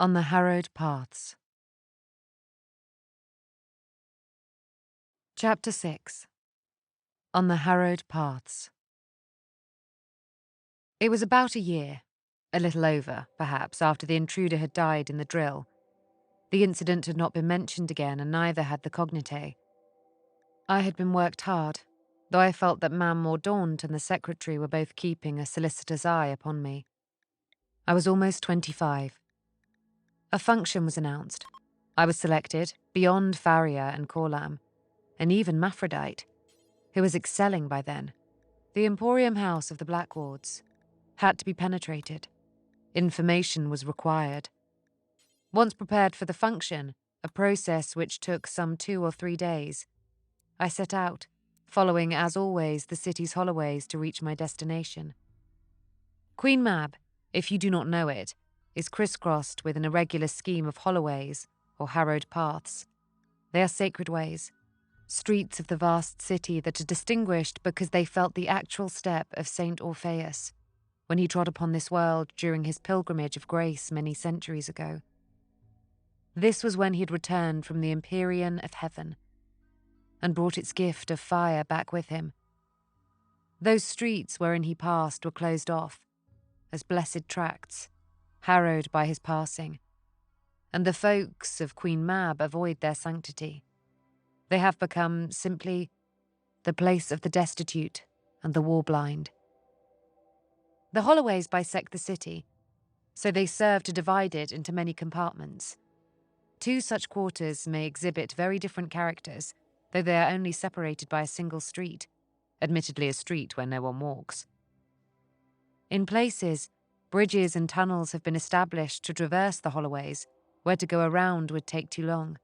On the Harrowed Paths. Chapter 6. On the Harrowed Paths. It was about a year, a little over, perhaps, after the intruder had died in the drill. The incident had not been mentioned again, and neither had the cognite. I had been worked hard, though I felt that Mam Mordaunt and the secretary were both keeping a solicitous eye upon me. I was almost 25. A function was announced. I was selected, beyond Faria and Corlam, and even Maphrodite, who was excelling by then. The Emporium House of the Blackwards had to be penetrated. Information was required. Once prepared for the function, a process which took some 2 or 3 days, I set out, following, as always, the city's holloways to reach my destination. Queen Mab, if you do not know it, is crisscrossed with an irregular scheme of holloways, or harrowed paths. They are sacred ways, streets of the vast city that are distinguished because they felt the actual step of Saint Orpheus, when he trod upon this world during his pilgrimage of grace many centuries ago. This was when he had returned from the Empyrean of heaven, and brought its gift of fire back with him. Those streets wherein he passed were closed off, as blessed tracts, harrowed by his passing, and the folks of Queen Mab avoid their sanctity. They have become simply the place of the destitute and the war-blind. The holloways bisect the city, so they serve to divide it into many compartments. 2 such quarters may exhibit very different characters, though they are only separated by a single street, admittedly a street where no one walks. In places, bridges and tunnels have been established to traverse the holloways, where to go around would take too long.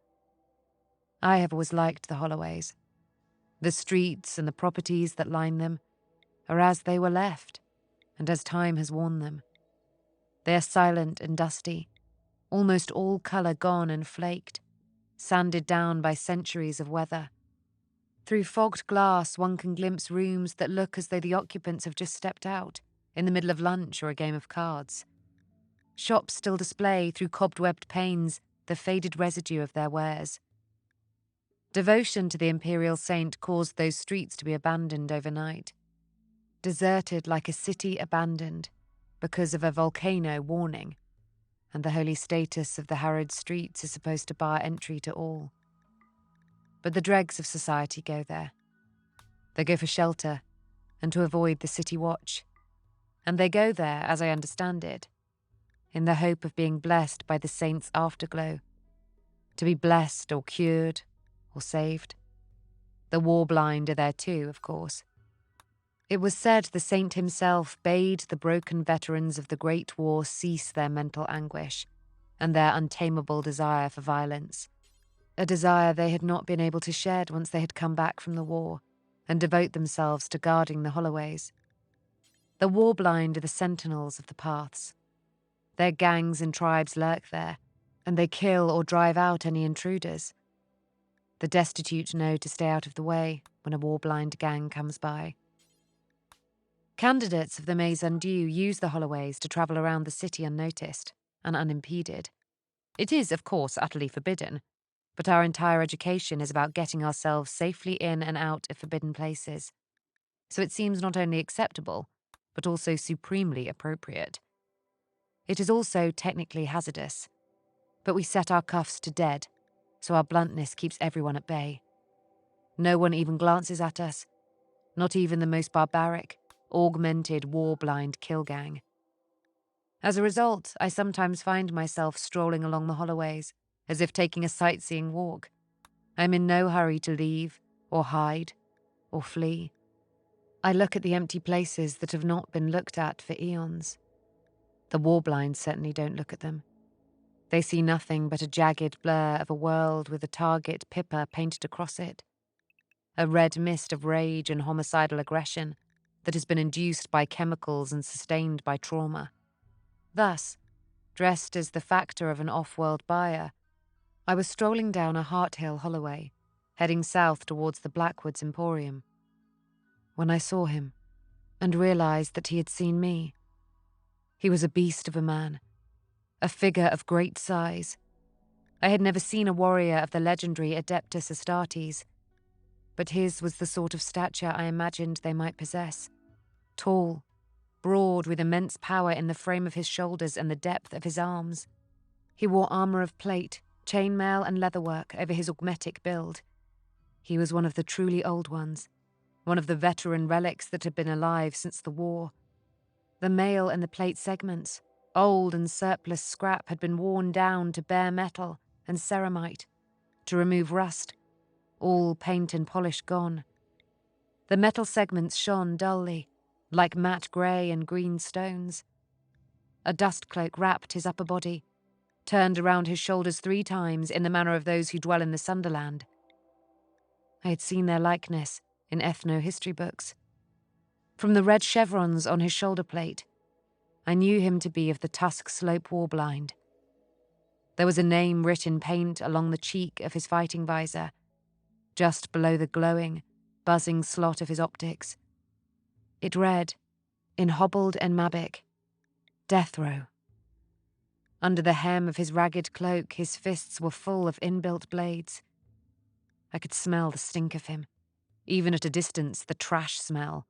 I have always liked the holloways. The streets and the properties that line them are as they were left, and as time has worn them. They are silent and dusty, almost all colour gone and flaked, sanded down by centuries of weather. Through fogged glass one can glimpse rooms that look as though the occupants have just stepped out, in the middle of lunch or a game of cards. Shops still display, through cobwebbed panes, the faded residue of their wares. Devotion to the imperial saint caused those streets to be abandoned overnight. Deserted like a city abandoned, because of a volcano warning, and the holy status of the harrowed streets is supposed to bar entry to all. But the dregs of society go there. They go for shelter, and to avoid the city watch. And they go there, as I understand it, in the hope of being blessed by the saint's afterglow, to be blessed or cured or saved. The war-blind are there too, of course. It was said the saint himself bade the broken veterans of the Great War cease their mental anguish and their untamable desire for violence, a desire they had not been able to shed once they had come back from the war, and devote themselves to guarding the holloways. The war-blind are the sentinels of the paths. Their gangs and tribes lurk there, and they kill or drive out any intruders. The destitute know to stay out of the way when a war-blind gang comes by. Candidates of the Maison Dieu use the holloways to travel around the city unnoticed and unimpeded. It is, of course, utterly forbidden, but our entire education is about getting ourselves safely in and out of forbidden places. So it seems not only acceptable, but also supremely appropriate. It is also technically hazardous, but we set our cuffs to dead, so our bluntness keeps everyone at bay. No one even glances at us, not even the most barbaric, augmented, war-blind kill gang. As a result, I sometimes find myself strolling along the holloways, as if taking a sightseeing walk. I am in no hurry to leave, or hide, or flee. I look at the empty places that have not been looked at for eons. The war-blind certainly don't look at them. They see nothing but a jagged blur of a world with a target pippa painted across it. A red mist of rage and homicidal aggression that has been induced by chemicals and sustained by trauma. Thus, dressed as the factor of an off-world buyer, I was strolling down a Hart Hill holloway, heading south towards the Blackwoods Emporium, when I saw him and realized that he had seen me. He was a beast of a man, a figure of great size. I had never seen a warrior of the legendary Adeptus Astartes, but his was the sort of stature I imagined they might possess. Tall, broad, with immense power in the frame of his shoulders and the depth of his arms. He wore armor of plate, chainmail and leatherwork over his augmetic build. He was one of the truly old ones, one of the veteran relics that had been alive since the war. The mail and the plate segments, old and surplus scrap, had been worn down to bare metal and ceramite, to remove rust, all paint and polish gone. The metal segments shone dully, like matte grey and green stones. A dust cloak wrapped his upper body, turned around his shoulders 3 times in the manner of those who dwell in the Sunderland. I had seen their likeness in ethno-history books. From the red chevrons on his shoulder plate, I knew him to be of the Tusk Slope Warblind. There was a name writ in paint along the cheek of his fighting visor, just below the glowing, buzzing slot of his optics. It read, in hobbled and Mabic, Death Row. Under the hem of his ragged cloak, his fists were full of inbuilt blades. I could smell the stink of him, even at a distance, the trash smell,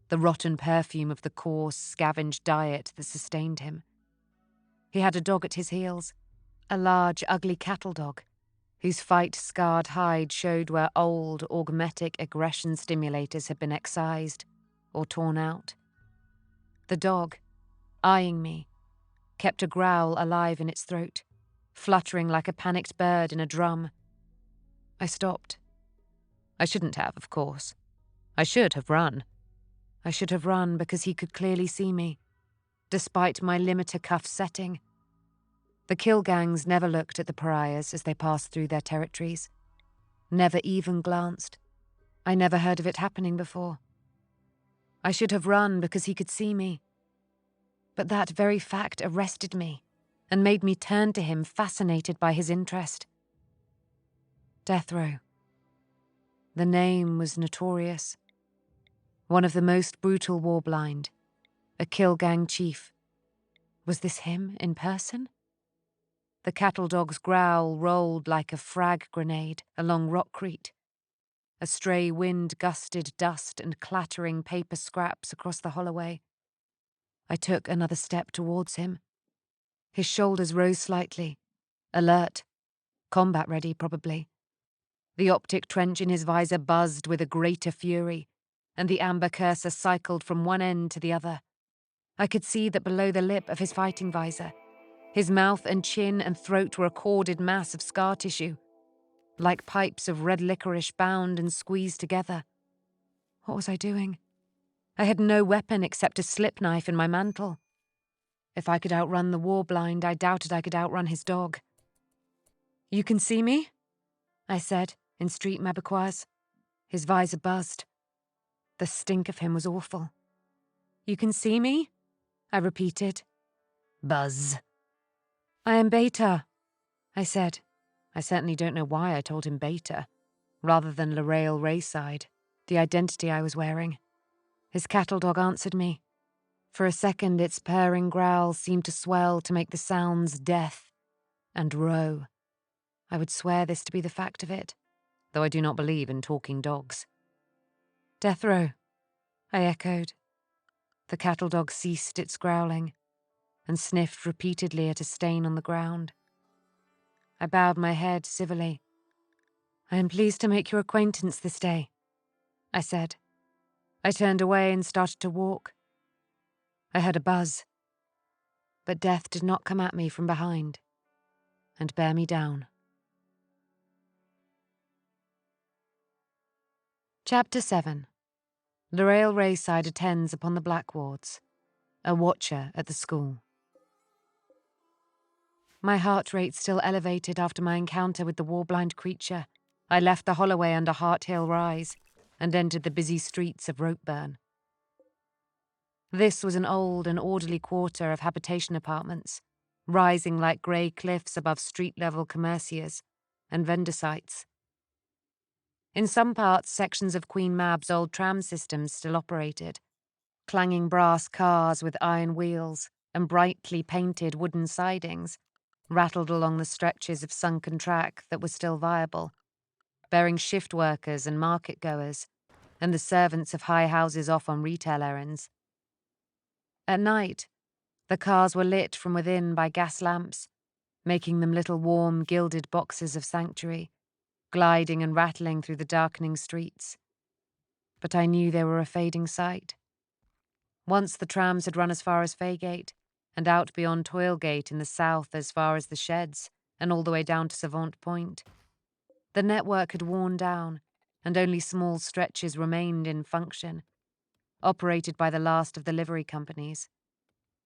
the rotten perfume of the coarse, scavenged diet that sustained him. He had a dog at his heels, a large, ugly cattle dog, whose fight-scarred hide showed where old, augmetic aggression stimulators had been excised or torn out. The dog, eyeing me, kept a growl alive in its throat, fluttering like a panicked bird in a drum. I stopped. I shouldn't have, of course. I should have run. I should have run because he could clearly see me, despite my limiter cuff setting. The kill gangs never looked at the pariahs as they passed through their territories. Never even glanced. I never heard of it happening before. I should have run because he could see me. But that very fact arrested me and made me turn to him, fascinated by his interest. Death Row. The name was notorious. One of the most brutal warblind, a kill gang chief. Was this him in person? The cattle dog's growl rolled like a frag grenade along rockcrete. A stray wind gusted dust and clattering paper scraps across the holloway. I took another step towards him. His shoulders rose slightly, alert, combat-ready probably. The optic trench in his visor buzzed with a greater fury, and the amber cursor cycled from one end to the other. I could see that below the lip of his fighting visor, his mouth and chin and throat were a corded mass of scar tissue, like pipes of red licorice bound and squeezed together. What was I doing? I had no weapon except a slip knife in my mantle. If I could outrun the warblind, I doubted I could outrun his dog. You can see me? I said, in street Mabiquois. His visor buzzed. The stink of him was awful. You can see me? I repeated. Buzz. I am Beta, I said. I certainly don't know why I told him Beta, rather than L'Oreal Rayside, the identity I was wearing. His cattle dog answered me. For a second, its purring growl seemed to swell to make the sounds death and row. I would swear this to be the fact of it, though I do not believe in talking dogs. Death Row, I echoed. The cattle dog ceased its growling and sniffed repeatedly at a stain on the ground. I bowed my head civilly. I am pleased to make your acquaintance this day, I said. I turned away and started to walk. I heard a buzz, but death did not come at me from behind and bear me down. Chapter 7. L'Oreal Rayside attends upon the Blackwards, a watcher at the school. My heart rate still elevated after my encounter with the warblind creature, I left the holloway under Hart Hill Rise and entered the busy streets of Ropeburn. This was an old and orderly quarter of habitation apartments, rising like grey cliffs above street-level commerciers and vendor sites. In some parts, sections of Queen Mab's old tram systems still operated, clanging brass cars with iron wheels and brightly painted wooden sidings rattled along the stretches of sunken track that was still viable, bearing shift workers and market goers, and the servants of high houses off on retail errands. At night, the cars were lit from within by gas lamps, making them little warm, gilded boxes of sanctuary, gliding and rattling through the darkening streets. But I knew they were a fading sight. Once the trams had run as far as Faygate, and out beyond Toilgate in the south as far as the Sheds, and all the way down to Savant Point. The network had worn down, and only small stretches remained in function, operated by the last of the livery companies,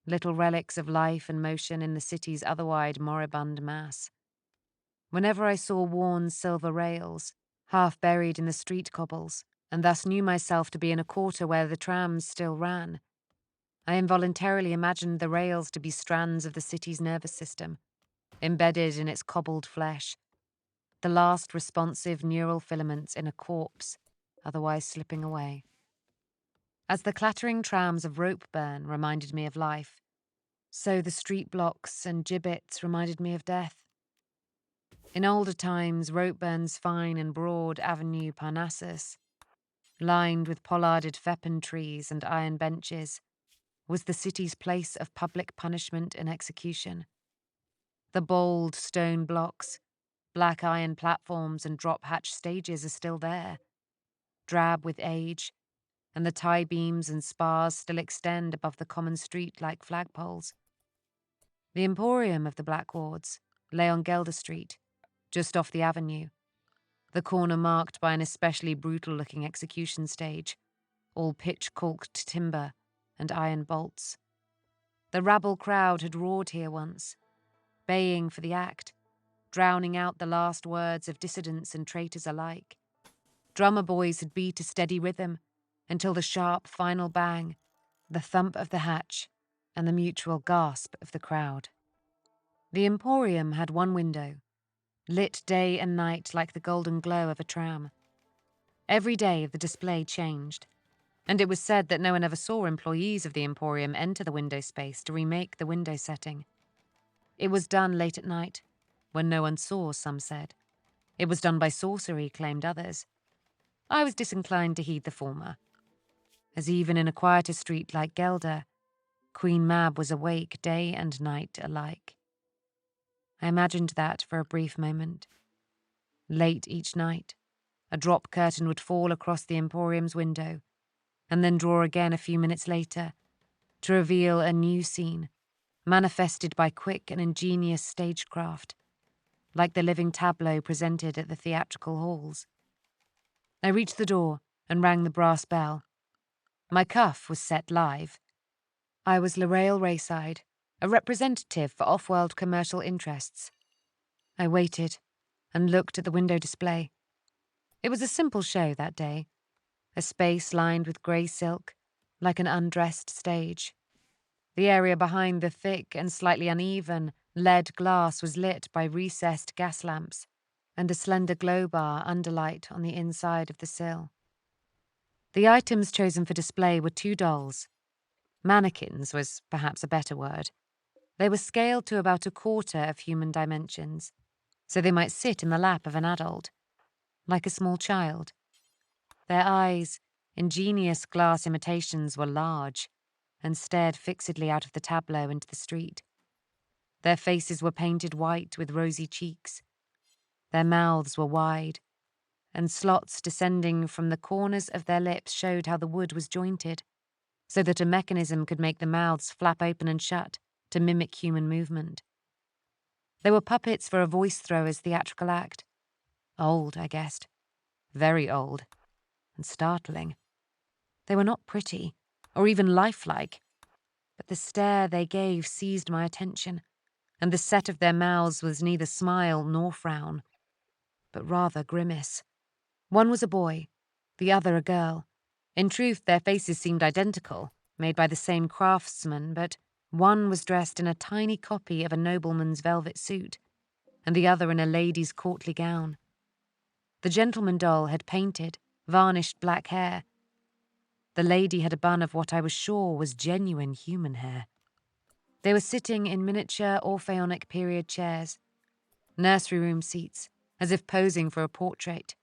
little relics of life and motion in the city's otherwise moribund mass. Whenever I saw worn silver rails, half buried in the street cobbles, and thus knew myself to be in a quarter where the trams still ran, I involuntarily imagined the rails to be strands of the city's nervous system, embedded in its cobbled flesh, the last responsive neural filaments in a corpse, otherwise slipping away. As the clattering trams of Ropeburn reminded me of life, so the street blocks and gibbets reminded me of death. In older times, Ropeburn's fine and broad avenue Parnassus, lined with pollarded fepin trees and iron benches, was the city's place of public punishment and execution. The bold stone blocks, black iron platforms and drop-hatch stages are still there, drab with age, and the tie beams and spars still extend above the common street like flagpoles. The Emporium of the Black Wards lay on Gelder Street, just off the avenue, the corner marked by an especially brutal-looking execution stage, all pitch-caulked timber and iron bolts. The rabble crowd had roared here once, baying for the act, drowning out the last words of dissidents and traitors alike. Drummer boys had beat a steady rhythm until the sharp final bang, the thump of the hatch, and the mutual gasp of the crowd. The Emporium had one window, lit day and night like the golden glow of a tram. Every day the display changed, and it was said that no one ever saw employees of the Emporium enter the window space to remake the window setting. It was done late at night, when no one saw, some said. It was done by sorcery, claimed others. I was disinclined to heed the former, as even in a quieter street like Gelder, Queen Mab was awake day and night alike. I imagined that for a brief moment. Late each night, a drop curtain would fall across the Emporium's window, and then draw again a few minutes later, to reveal a new scene, manifested by quick and ingenious stagecraft, like the living tableau presented at the theatrical halls. I reached the door and rang the brass bell. My cuff was set live. I was Larail Rayside, a representative for off-world commercial interests. I waited and looked at the window display. It was a simple show that day, a space lined with grey silk, like an undressed stage. The area behind the thick and slightly uneven lead glass was lit by recessed gas lamps and a slender glow bar underlight on the inside of the sill. The items chosen for display were 2 dolls. Mannequins was perhaps a better word. They were scaled to about a quarter of human dimensions, so they might sit in the lap of an adult, like a small child. Their eyes, ingenious glass imitations, were large and stared fixedly out of the tableau into the street. Their faces were painted white with rosy cheeks. Their mouths were wide, and slots descending from the corners of their lips showed how the wood was jointed, so that a mechanism could make the mouths flap open and shut to mimic human movement. They were puppets for a voice thrower's theatrical act. Old, I guessed. Very old. And startling. They were not pretty, or even lifelike, but the stare they gave seized my attention, and the set of their mouths was neither smile nor frown, but rather grimace. One was a boy, the other a girl. In truth, their faces seemed identical, made by the same craftsman, but one was dressed in a tiny copy of a nobleman's velvet suit, and the other in a lady's courtly gown. The gentleman doll had painted, varnished black hair. The lady had a bun of what I was sure was genuine human hair. They were sitting in miniature Orpheonic period chairs, nursery room seats, as if posing for a portrait.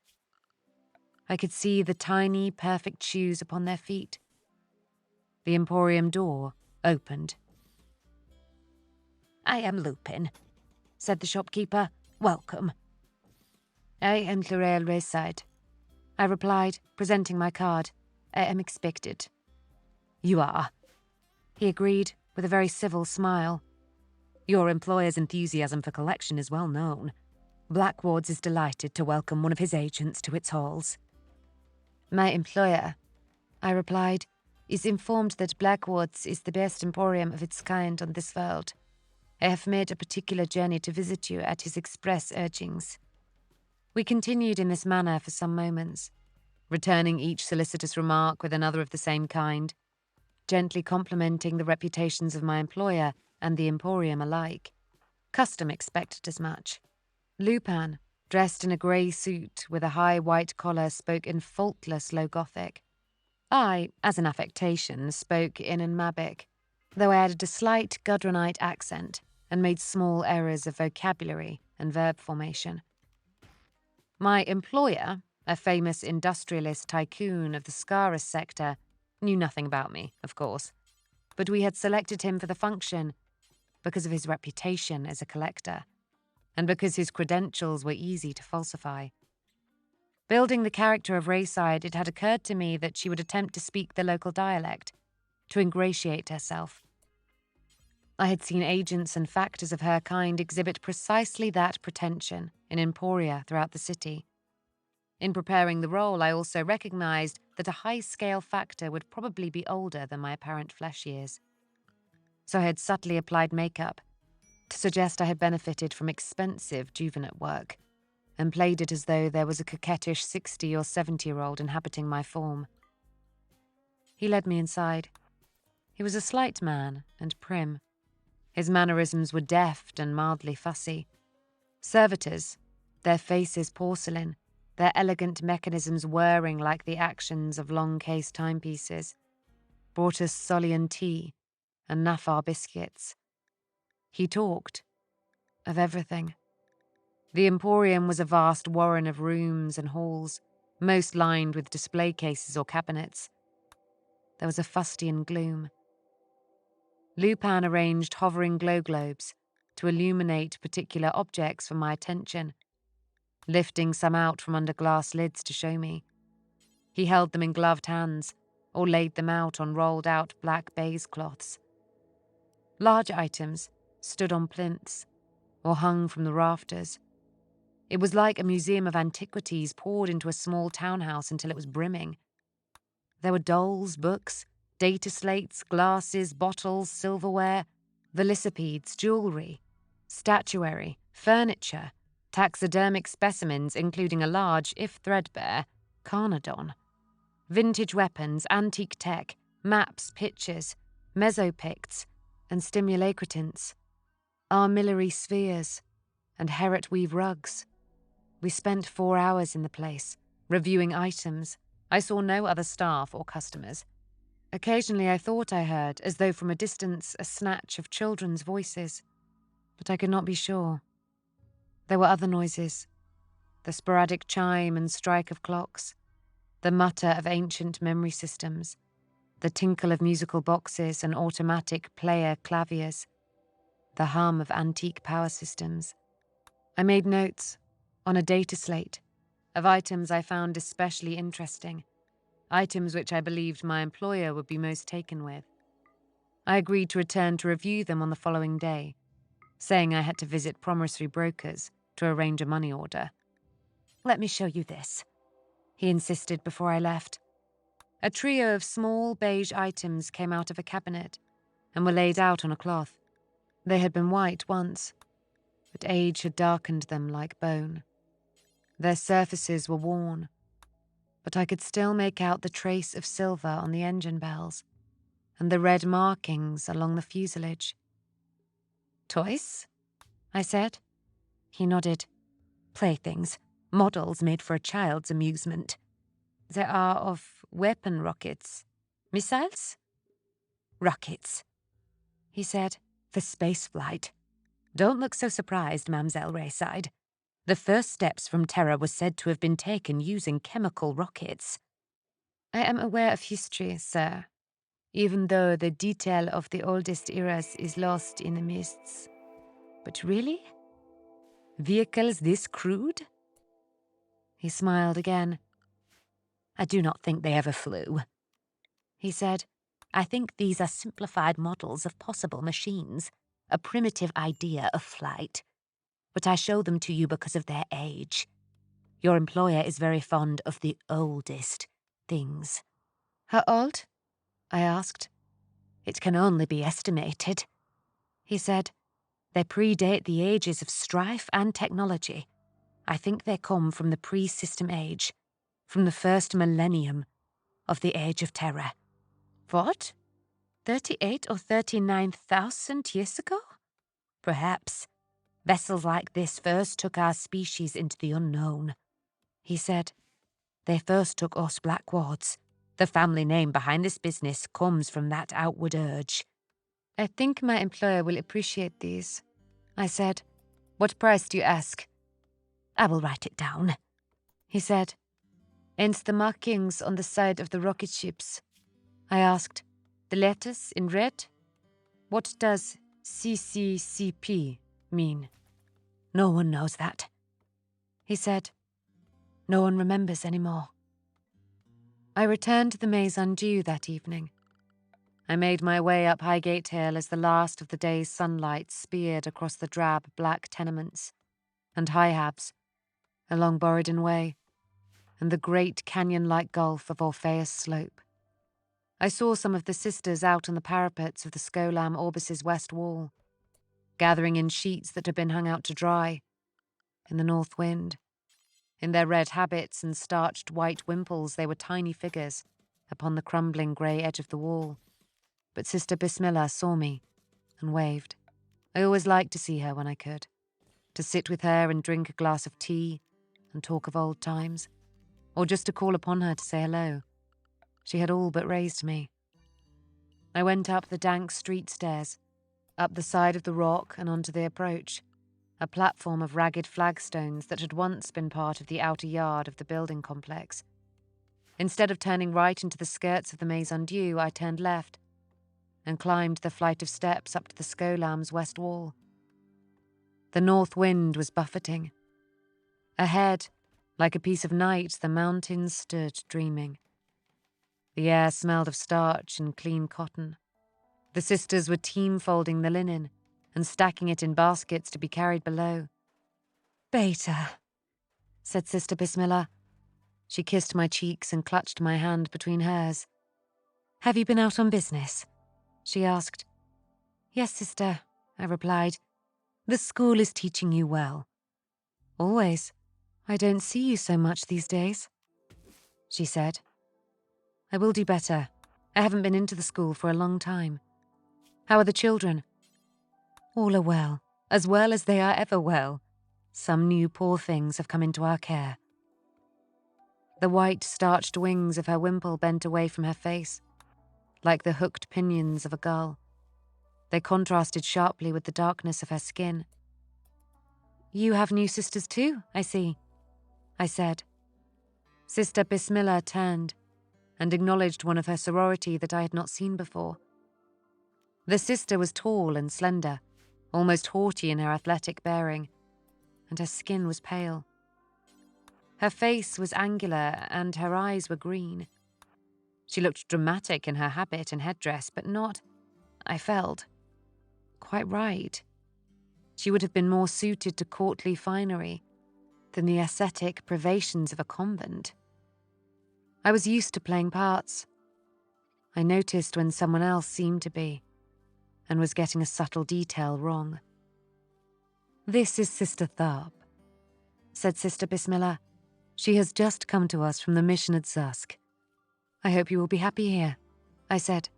I could see the tiny, perfect shoes upon their feet. The emporium door opened. "I am Lupin," said the shopkeeper. "Welcome." "I am L'Oreal Rayside," I replied, presenting my card. "I am expected." "You are," he agreed, with a very civil smile. "Your employer's enthusiasm for collection is well known. Blackwards is delighted to welcome one of his agents to its halls." "My employer," I replied, "is informed that Blackwards is the best emporium of its kind on this world. I have made a particular journey to visit you at his express urgings." We continued in this manner for some moments, returning each solicitous remark with another of the same kind, gently complimenting the reputations of my employer and the emporium alike. Custom expected as much. Lupin, dressed in a grey suit with a high white collar, spoke in faultless low Gothic. I, as an affectation, spoke in Mabic, though I added a slight Gudrunite accent and made small errors of vocabulary and verb formation. My employer, a famous industrialist tycoon of the Scaris sector, knew nothing about me, of course, but we had selected him for the function because of his reputation as a collector, and because his credentials were easy to falsify. Building the character of Rayside, it had occurred to me that she would attempt to speak the local dialect, to ingratiate herself. I had seen agents and factors of her kind exhibit precisely that pretension in emporia throughout the city. In preparing the role, I also recognized that a high-scale factor would probably be older than my apparent flesh years. So I had subtly applied makeup to suggest I had benefited from expensive juvenile work, and played it as though there was a coquettish 60 or 70-year-old inhabiting my form. He led me inside. He was a slight man and prim. His mannerisms were deft and mildly fussy. Servitors, their faces porcelain, their elegant mechanisms whirring like the actions of long-case timepieces, brought us Solian tea and Nafar biscuits. He talked of everything. The emporium was a vast warren of rooms and halls, most lined with display cases or cabinets. There was a fustian gloom. Lupin arranged hovering glow globes to illuminate particular objects for my attention, lifting some out from under glass lids to show me. He held them in gloved hands or laid them out on rolled-out black baize cloths. Large items stood on plinths or hung from the rafters. It was like a museum of antiquities poured into a small townhouse until it was brimming. There were dolls, books, data slates, glasses, bottles, silverware, velocipedes, jewellery, statuary, furniture, taxidermic specimens including a large, if threadbare, carnadon, vintage weapons, antique tech, maps, pictures, mesopicts, and stimulacritants, armillary spheres, and Herat weave rugs. We spent 4 hours in the place, reviewing items. I saw no other staff or customers. Occasionally I thought I heard, as though from a distance, a snatch of children's voices, but I could not be sure. There were other noises, the sporadic chime and strike of clocks, the mutter of ancient memory systems, the tinkle of musical boxes and automatic player claviers, the hum of antique power systems. I made notes, on a data slate, of items I found especially interesting, items which I believed my employer would be most taken with. I agreed to return to review them on the following day, saying I had to visit promissory brokers to arrange a money order. "Let me show you this," he insisted before I left. A trio of small beige items came out of a cabinet and were laid out on a cloth. They had been white once, but age had darkened them like bone. Their surfaces were worn, but I could still make out the trace of silver on the engine bells and the red markings along the fuselage. "Toys?" I said. He nodded. "Playthings, models made for a child's amusement. There are of weapon rockets. Missiles?" "Rockets," he said. for spaceflight. Don't look so surprised, Mamselle Rayside. The first steps from Terra were said to have been taken using chemical rockets. I am aware of history, sir, even though the detail of the oldest eras is lost in the mists. But really? Vehicles this crude? He smiled again. I do not think they ever flew, he said. I think these are simplified models of possible machines, a primitive idea of flight. But I show them to you because of their age. Your employer is very fond of the oldest things. How old? I asked. It can only be estimated, he said. They predate the ages of strife and technology. I think they come from the pre-system age, from the first millennium of the Age of Terror. What? 38 or 39,000 years ago? Perhaps. Vessels like this first took our species into the unknown, he said. They first took us Blackwards. The family name behind this business comes from that outward urge. I think my employer will appreciate these, I said. What price do you ask? I will write it down, he said. And the markings on the side of the rocket ships, I asked. The letters in red? What does CCCP mean? No one knows that, he said. No one remembers anymore. I returned to the Maison Dieu that evening. I made my way up Highgate Hill as the last of the day's sunlight speared across the drab black tenements and high-habs along Borridon Way and the great canyon-like gulf of Orpheus Slope. I saw some of the sisters out on the parapets of the Scholam Orbis's west wall, gathering in sheets that had been hung out to dry in the north wind. In their red habits and starched white wimples, they were tiny figures upon the crumbling grey edge of the wall. But Sister Bismillah saw me and waved. I always liked to see her when I could, to sit with her and drink a glass of tea and talk of old times, or just to call upon her to say hello. She had all but raised me. I went up the dank street stairs, up the side of the rock and onto the approach, a platform of ragged flagstones that had once been part of the outer yard of the building complex. Instead of turning right into the skirts of the Maison Dieu, I turned left and climbed the flight of steps up to the Scholam's west wall. The north wind was buffeting. Ahead, like a piece of night, the mountains stood dreaming. The air smelled of starch and clean cotton. The sisters were team-folding the linen and stacking it in baskets to be carried below. Beta, said Sister Bismillah. She kissed my cheeks and clutched my hand between hers. Have you been out on business? She asked. Yes, sister, I replied. The school is teaching you well. Always. I don't see you so much these days, she said. I will do better. I haven't been into the school for a long time. How are the children? All are well as they are ever well. Some new poor things have come into our care. The white, starched wings of her wimple bent away from her face, like the hooked pinions of a gull. They contrasted sharply with the darkness of her skin. You have new sisters too, I see, I said. Sister Bismillah turned and acknowledged one of her sorority that I had not seen before. The sister was tall and slender, almost haughty in her athletic bearing, and her skin was pale. Her face was angular and her eyes were green. She looked dramatic in her habit and headdress, but not, I felt, quite right. She would have been more suited to courtly finery than the ascetic privations of a convent. I was used to playing parts. I noticed when someone else seemed to be, and was getting a subtle detail wrong. This is Sister Tharp, said Sister Bismillah. She has just come to us from the mission at Zusk. I hope you will be happy here, I said.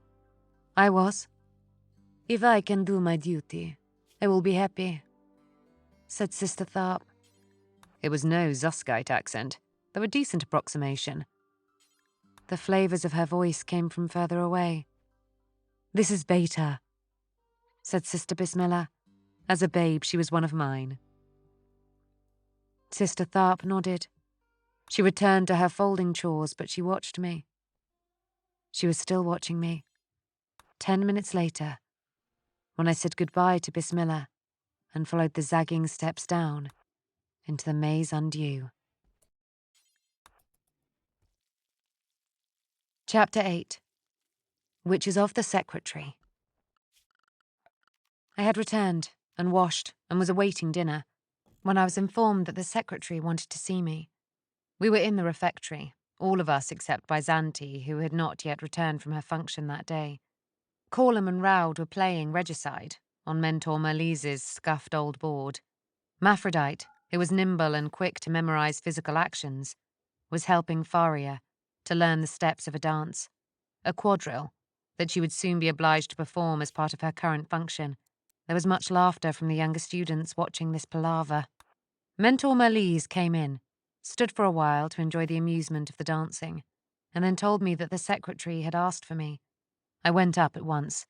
I was. If I can do my duty, I will be happy, said Sister Tharp. It was no Zuskite accent, though a decent approximation. The flavors of her voice came from further away. This is Beta. said Sister Bismillah. As a babe, she was one of mine. Sister Tharp nodded. She returned to her folding chores, but she watched me. She was still watching me. 10 minutes later, when I said goodbye to Bismillah and followed the zagging steps down into the maze undue. Chapter 8. Witches of the Secretary. I had returned and washed and was awaiting dinner when I was informed that the secretary wanted to see me. We were in the refectory, all of us except Byzanti, who had not yet returned from her function that day. Corlem and Raud were playing regicide on Mentor Merlise's scuffed old board. Maphrodite, who was nimble and quick to memorize physical actions, was helping Pariah to learn the steps of a dance, a quadrille that she would soon be obliged to perform as part of her current function. There was much laughter from the younger students watching this palaver. Mentor Merlise came in, stood for a while to enjoy the amusement of the dancing, and then told me that the secretary had asked for me. I went up at once.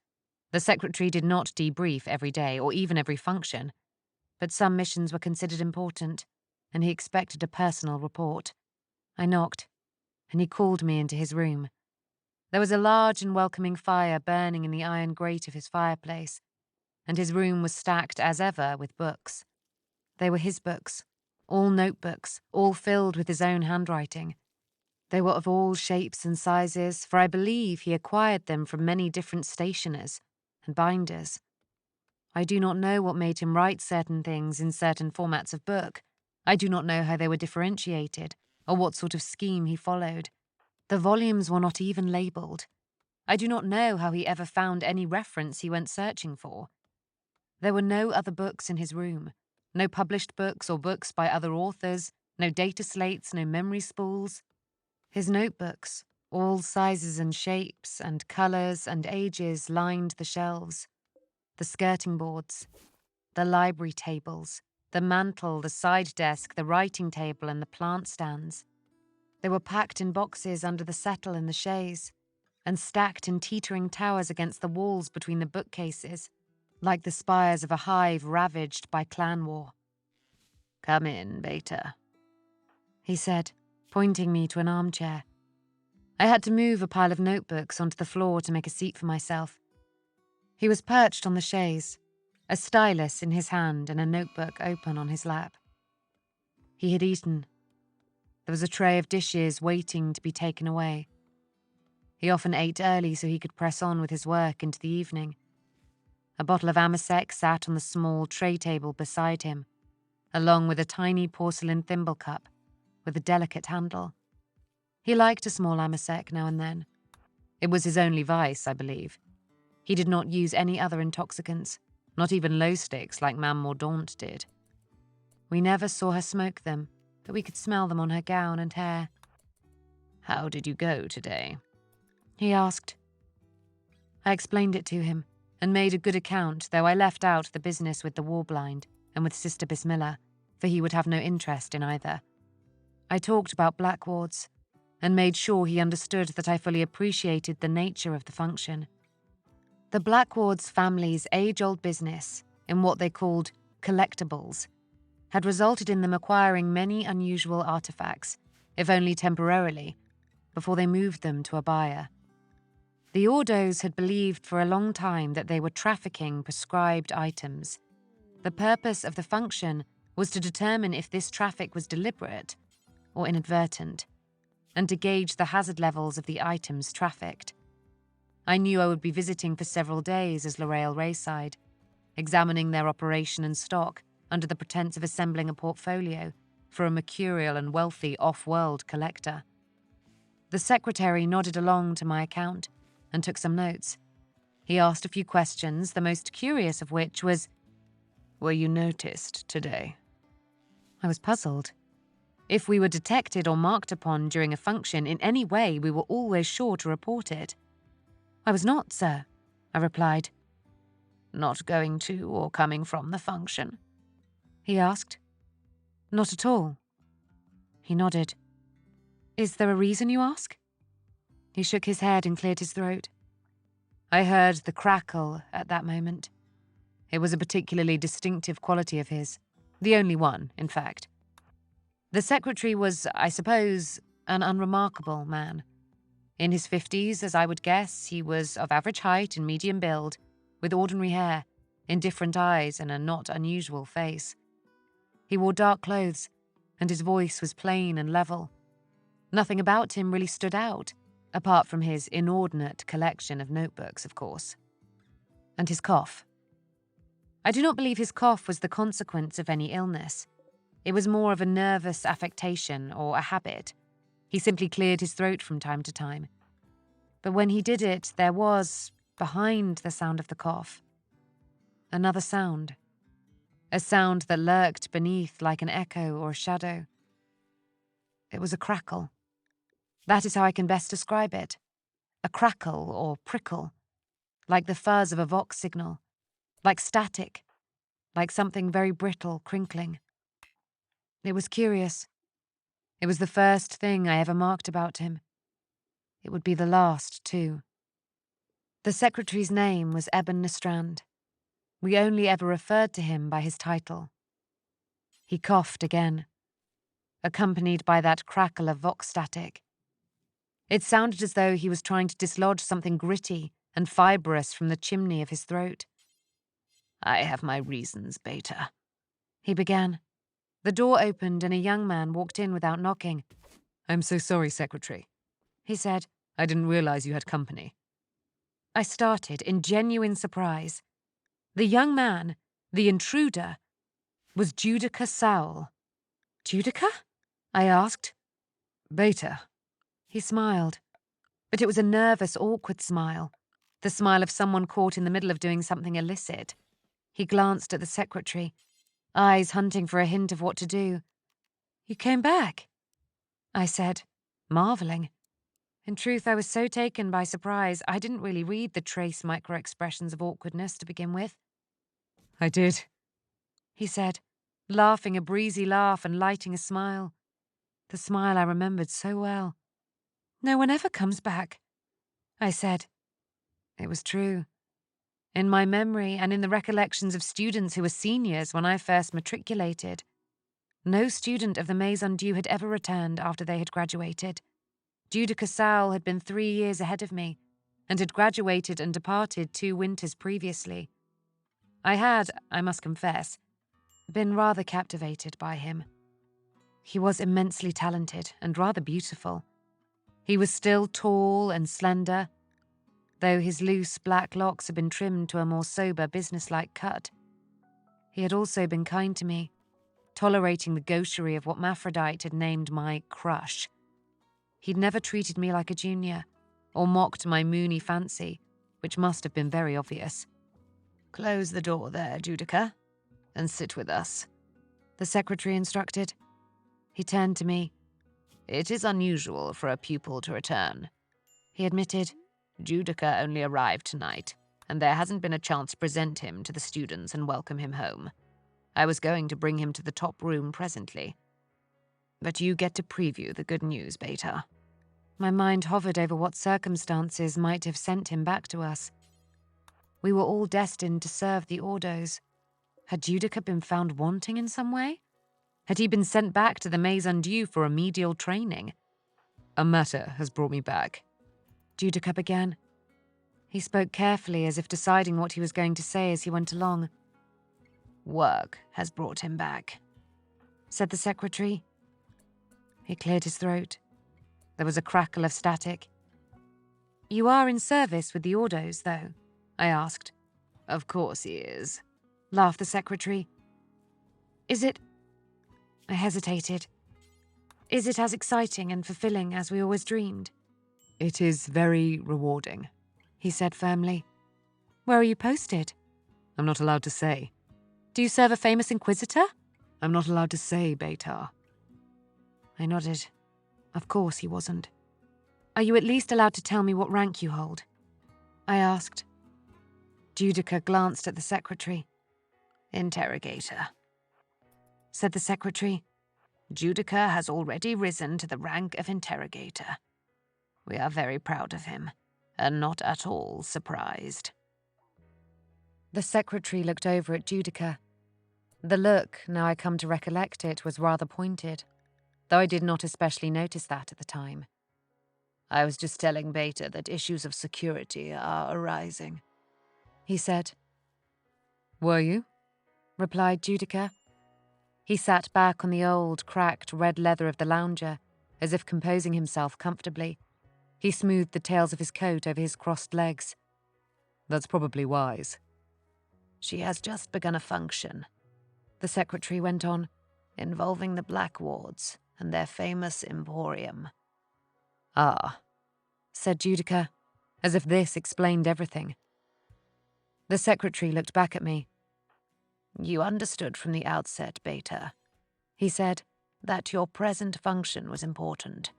The secretary did not debrief every day or even every function, but some missions were considered important, and he expected a personal report. I knocked, and he called me into his room. There was a large and welcoming fire burning in the iron grate of his fireplace, and his room was stacked as ever with books. They were his books, all notebooks, all filled with his own handwriting. They were of all shapes and sizes, for I believe he acquired them from many different stationers and binders. I do not know what made him write certain things in certain formats of book. I do not know how they were differentiated, or what sort of scheme he followed. The volumes were not even labelled. I do not know how he ever found any reference he went searching for. There were no other books in his room, no published books or books by other authors, no data slates, no memory spools. His notebooks, all sizes and shapes and colours and ages, lined the shelves, the skirting boards, the library tables, the mantel, the side desk, the writing table and the plant stands. They were packed in boxes under the settle in the chaise, and stacked in teetering towers against the walls between the bookcases, like the spires of a hive ravaged by clan war. "Come in, Beta," he said, pointing me to an armchair. I had to move a pile of notebooks onto the floor to make a seat for myself. He was perched on the chaise, a stylus in his hand and a notebook open on his lap. He had eaten. There was a tray of dishes waiting to be taken away. He often ate early so he could press on with his work into the evening. A bottle of Amasec sat on the small tray table beside him, along with a tiny porcelain thimble cup with a delicate handle. He liked a small Amasec now and then. It was his only vice, I believe. He did not use any other intoxicants, not even low sticks like Mam Mordaunt did. We never saw her smoke them, but we could smell them on her gown and hair. "How did you go today?" he asked. I explained it to him, and made a good account, though I left out the business with the war-blind and with Sister Bismillah, for he would have no interest in either. I talked about black wards, and made sure he understood that I fully appreciated the nature of the function. The Blackwards family's age-old business, in what they called collectibles, had resulted in them acquiring many unusual artifacts, if only temporarily, before they moved them to a buyer. The Ordos had believed for a long time that they were trafficking prescribed items. The purpose of the function was to determine if this traffic was deliberate or inadvertent, and to gauge the hazard levels of the items trafficked. I knew I would be visiting for several days as L'Oreal Rayside, examining their operation and stock under the pretense of assembling a portfolio for a mercurial and wealthy off-world collector. The secretary nodded along to my account and took some notes. He asked a few questions, the most curious of which was, "Were you noticed today?" I was puzzled. If we were detected or marked upon during a function in any way, we were always sure to report it. "I was not, sir," I replied. "Not going to or coming from the function?" he asked. "Not at all." He nodded. "Is there a reason, you ask?" He shook his head and cleared his throat. I heard the crackle at that moment. It was a particularly distinctive quality of his. The only one, in fact. The secretary was, I suppose, an unremarkable man. In his 50s, as I would guess, he was of average height and medium build, with ordinary hair, indifferent eyes, and a not unusual face. He wore dark clothes, and his voice was plain and level. Nothing about him really stood out, apart from his inordinate collection of notebooks, of course. And his cough. I do not believe his cough was the consequence of any illness. It was more of a nervous affectation or a habit. He simply cleared his throat from time to time. But when he did it, there was, behind the sound of the cough, another sound. A sound that lurked beneath like an echo or a shadow. It was a crackle. That is how I can best describe it. A crackle or prickle, like the fuzz of a Vox signal, like static, like something very brittle crinkling. It was curious. It was the first thing I ever marked about him. It would be the last, too. The secretary's name was Eben Lestrand. We only ever referred to him by his title. He coughed again, accompanied by that crackle of Vox static. It sounded as though he was trying to dislodge something gritty and fibrous from the chimney of his throat. "I have my reasons, Beta," he began. The door opened and a young man walked in without knocking. "I'm so sorry, Secretary," he said. "I didn't realize you had company." I started in genuine surprise. The young man, the intruder, was Judica Sowell. "Judica?" I asked. "Beta." He smiled. But it was a nervous, awkward smile. The smile of someone caught in the middle of doing something illicit. He glanced at the secretary, eyes hunting for a hint of what to do. "You came back?" I said, marveling. In truth, I was so taken by surprise, I didn't really read the trace micro-expressions of awkwardness to begin with. "I did," he said, laughing a breezy laugh and lighting a smile. The smile I remembered so well. "No one ever comes back," I said. It was true. In my memory and in the recollections of students who were seniors when I first matriculated, no student of the Maison Dieu had ever returned after they had graduated. Judica Sowell had been 3 years ahead of me and had graduated and departed 2 winters previously. I had, I must confess, been rather captivated by him. He was immensely talented and rather beautiful. He was still tall and slender, though his loose black locks had been trimmed to a more sober, businesslike cut. He had also been kind to me, tolerating the gaucherie of what Maphrodite had named my crush. He'd never treated me like a junior, or mocked my moony fancy, which must have been very obvious. "Close the door there, Judica, and sit with us," the secretary instructed. He turned to me. "It is unusual for a pupil to return," he admitted. "Judica only arrived tonight, and there hasn't been a chance to present him to the students and welcome him home. I was going to bring him to the top room presently. But you get to preview the good news, Beta." My mind hovered over what circumstances might have sent him back to us. We were all destined to serve the Ordos. Had Judica been found wanting in some way? Had he been sent back to the Maison Dieu for remedial training? "A matter has brought me back," Judica began. He spoke carefully, as if deciding what he was going to say as he went along. "Work has brought him back," said the secretary. He cleared his throat. There was a crackle of static. "You are in service with the Ordos, though?" I asked. "Of course he is," laughed the secretary. "Is it—" I hesitated. "Is it as exciting and fulfilling as we always dreamed?" "It is very rewarding," he said firmly. "Where are you posted?" "I'm not allowed to say." "Do you serve a famous inquisitor?" "I'm not allowed to say, Beta." I nodded. Of course he wasn't. "Are you at least allowed to tell me what rank you hold?" I asked. Judica glanced at the secretary. "Interrogator," said the secretary. "Judica has already risen to the rank of interrogator. We are very proud of him, and not at all surprised." The secretary looked over at Judica. The look, now I come to recollect it, was rather pointed, though I did not especially notice that at the time. "I was just telling Beta that issues of security are arising," he said. "Were you?" replied Judica. He sat back on the old, cracked red leather of the lounger, as if composing himself comfortably. He smoothed the tails of his coat over his crossed legs. "That's probably wise." "She has just begun a function," the secretary went on, "involving the Black Wards and their famous Emporium." "Ah," said Judica, as if this explained everything. The secretary looked back at me. "You understood from the outset, Beta," he said, "that your present function was important.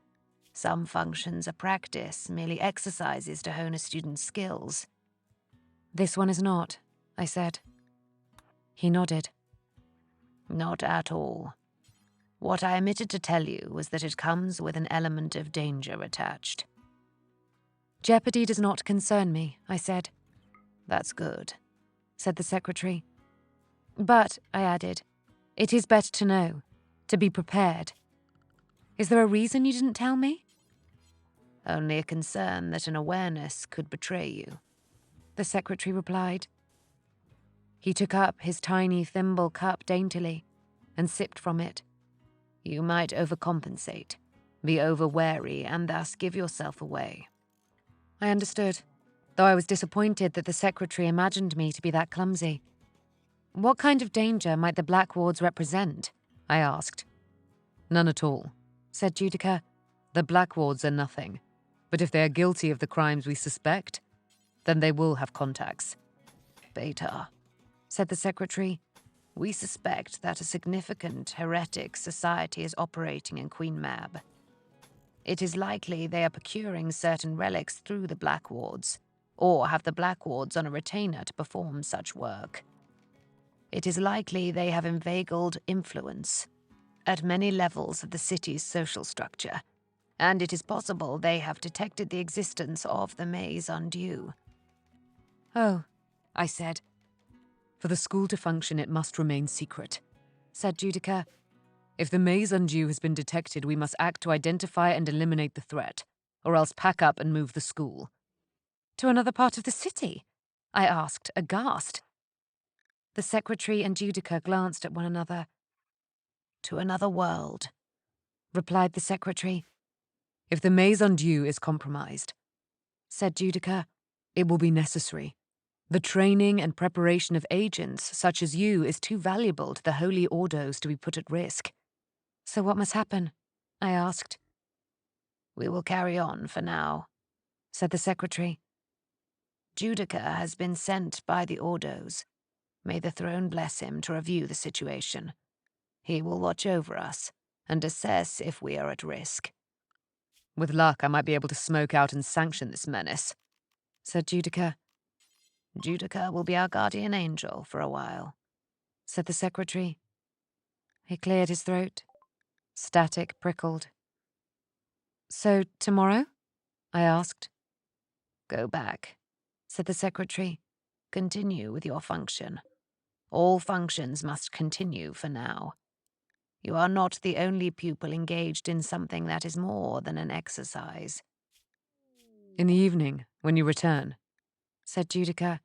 Some functions are practice, merely exercises to hone a student's skills." "This one is not," I said. He nodded. "Not at all. What I omitted to tell you was that it comes with an element of danger attached." "Jeopardy does not concern me," I said. "That's good," said the secretary. "But," I added, "it is better to know, to be prepared. Is there a reason you didn't tell me?" "Only a concern that an awareness could betray you," the secretary replied. He took up his tiny thimble cup daintily and sipped from it. "You might overcompensate, be over-wary, and thus give yourself away." I understood, though I was disappointed that the secretary imagined me to be that clumsy. "What kind of danger might the Black Wards represent?" I asked. "None at all," said Judica. "The Black Wards are nothing. But if they are guilty of the crimes we suspect, then they will have contacts." "Beta," said the secretary, "we suspect that a significant heretic society is operating in Queen Mab. It is likely they are procuring certain relics through the Black Wards, or have the Black Wards on a retainer to perform such work. It is likely they have inveigled influence at many levels of the city's social structure, and it is possible they have detected the existence of the Maze Undue." "Oh," I said. "For the school to function, it must remain secret," said Judica. "If the Maze Undue has been detected, we must act to identify and eliminate the threat, or else pack up and move the school." "To another part of the city?" I asked, aghast. The secretary and Judica glanced at one another. "To another world," replied the secretary. "If the Maze Undue is compromised," said Judica, "it will be necessary. The training and preparation of agents such as you is too valuable to the Holy Ordos to be put at risk." "So what must happen?" I asked. "We will carry on for now," said the secretary. "Judica has been sent by the Ordos. May the throne bless him to review the situation. He will watch over us and assess if we are at risk." "With luck, I might be able to smoke out and sanction this menace," said Judica. "Judica will be our guardian angel for a while," said the secretary. He cleared his throat. Static prickled. "So tomorrow?" I asked. "Go back," said the secretary. "Continue with your function. All functions must continue for now. You are not the only pupil engaged in something that is more than an exercise." "In the evening, when you return," said Judica,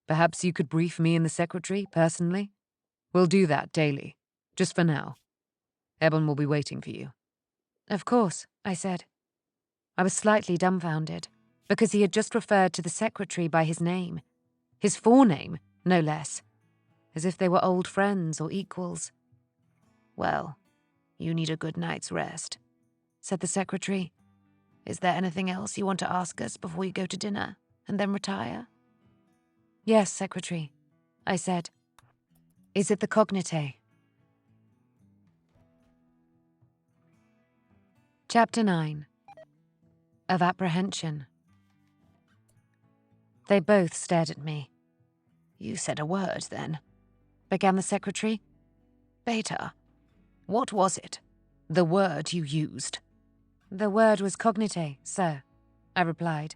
"perhaps you could brief me and the secretary personally? We'll do that daily, just for now. Ebon will be waiting for you." "Of course," I said. I was slightly dumbfounded, because he had just referred to the secretary by his name. His forename, no less. As if they were old friends or equals. "Well, you need a good night's rest," said the secretary. "Is there anything else you want to ask us before you go to dinner, and then retire?" "Yes, secretary," I said. "Is it the cognite?" Chapter 9. Of Apprehension. They both stared at me. "You said a word, then," began the secretary. "Beta, what was it? The word you used?" "The word was cognite, sir," I replied.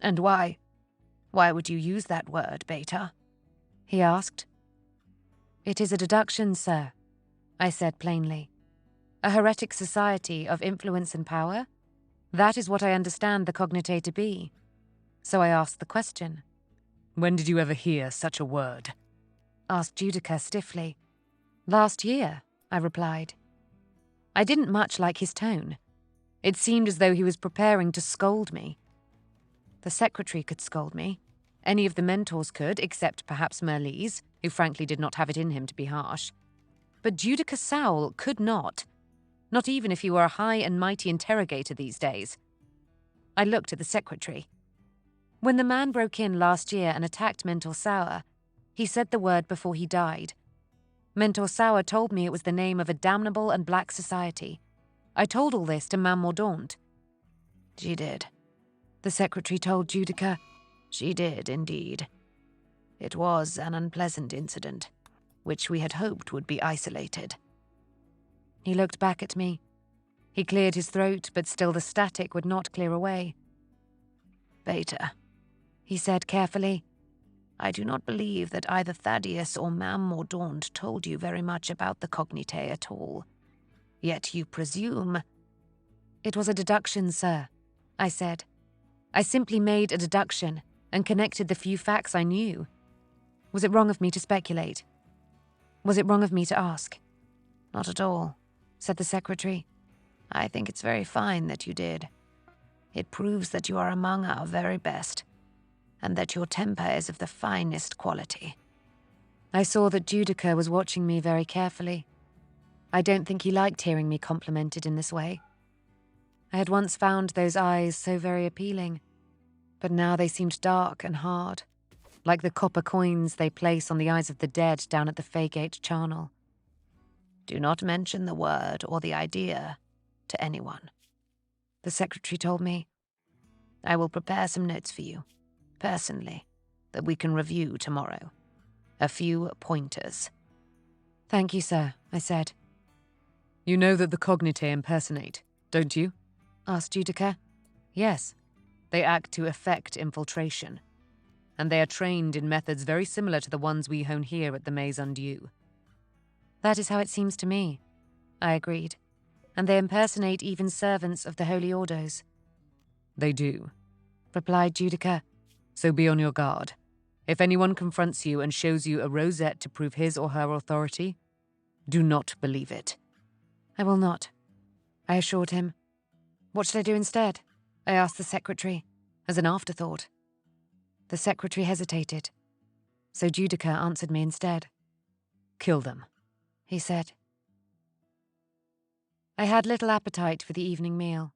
"And why would you use that word, Beta?" he asked. It is a deduction, sir, I said plainly. A heretic society of influence and power? That is what I understand the cognite to be. So I asked the question. When did you ever hear such a word? Asked Judica stiffly. Last year, I replied. I didn't much like his tone. It seemed as though he was preparing to scold me. The secretary could scold me. Any of the mentors could, except perhaps Merlise, who frankly did not have it in him to be harsh. But Judica Sowell could not even if he were a high and mighty interrogator these days. I looked at the secretary. When the man broke in last year and attacked Mentor Sauer, he said the word before he died. Mentor Sauer told me it was the name of a damnable and black society. I told all this to Mame Mordaunt. She did. The secretary told Judica. She did, indeed. It was an unpleasant incident, which we had hoped would be isolated. He looked back at me. He cleared his throat, but still the static would not clear away. Beta, he said carefully. I do not believe that either Thaddeus or Mame Mordaunt told you very much about the cognite at all. Yet you presume... It was a deduction, sir, I said. I simply made a deduction and connected the few facts I knew. Was it wrong of me to speculate? Was it wrong of me to ask? Not at all, said the secretary. I think it's very fine that you did. It proves that you are among our very best, and that your temper is of the finest quality. I saw that Judica was watching me very carefully. I don't think he liked hearing me complimented in this way. I had once found those eyes so very appealing, but now they seemed dark and hard, like the copper coins they place on the eyes of the dead down at the Faygate charnel. Do not mention the word or the idea to anyone, the secretary told me. I will prepare some notes for you, personally, that we can review tomorrow. A few pointers. Thank you, sir, I said. You know that the cognite impersonate, don't you? Asked Judica. Yes. They act to effect infiltration, and they are trained in methods very similar to the ones we hone here at the Maison Dieu. That is how it seems to me, I agreed. And they impersonate even servants of the Holy Ordos. They do, replied Judica. So be on your guard. If anyone confronts you and shows you a rosette to prove his or her authority, do not believe it. I will not, I assured him. What should I do instead? I asked the secretary, as an afterthought. The secretary hesitated, so Judica answered me instead. Kill them, he said. I had little appetite for the evening meal.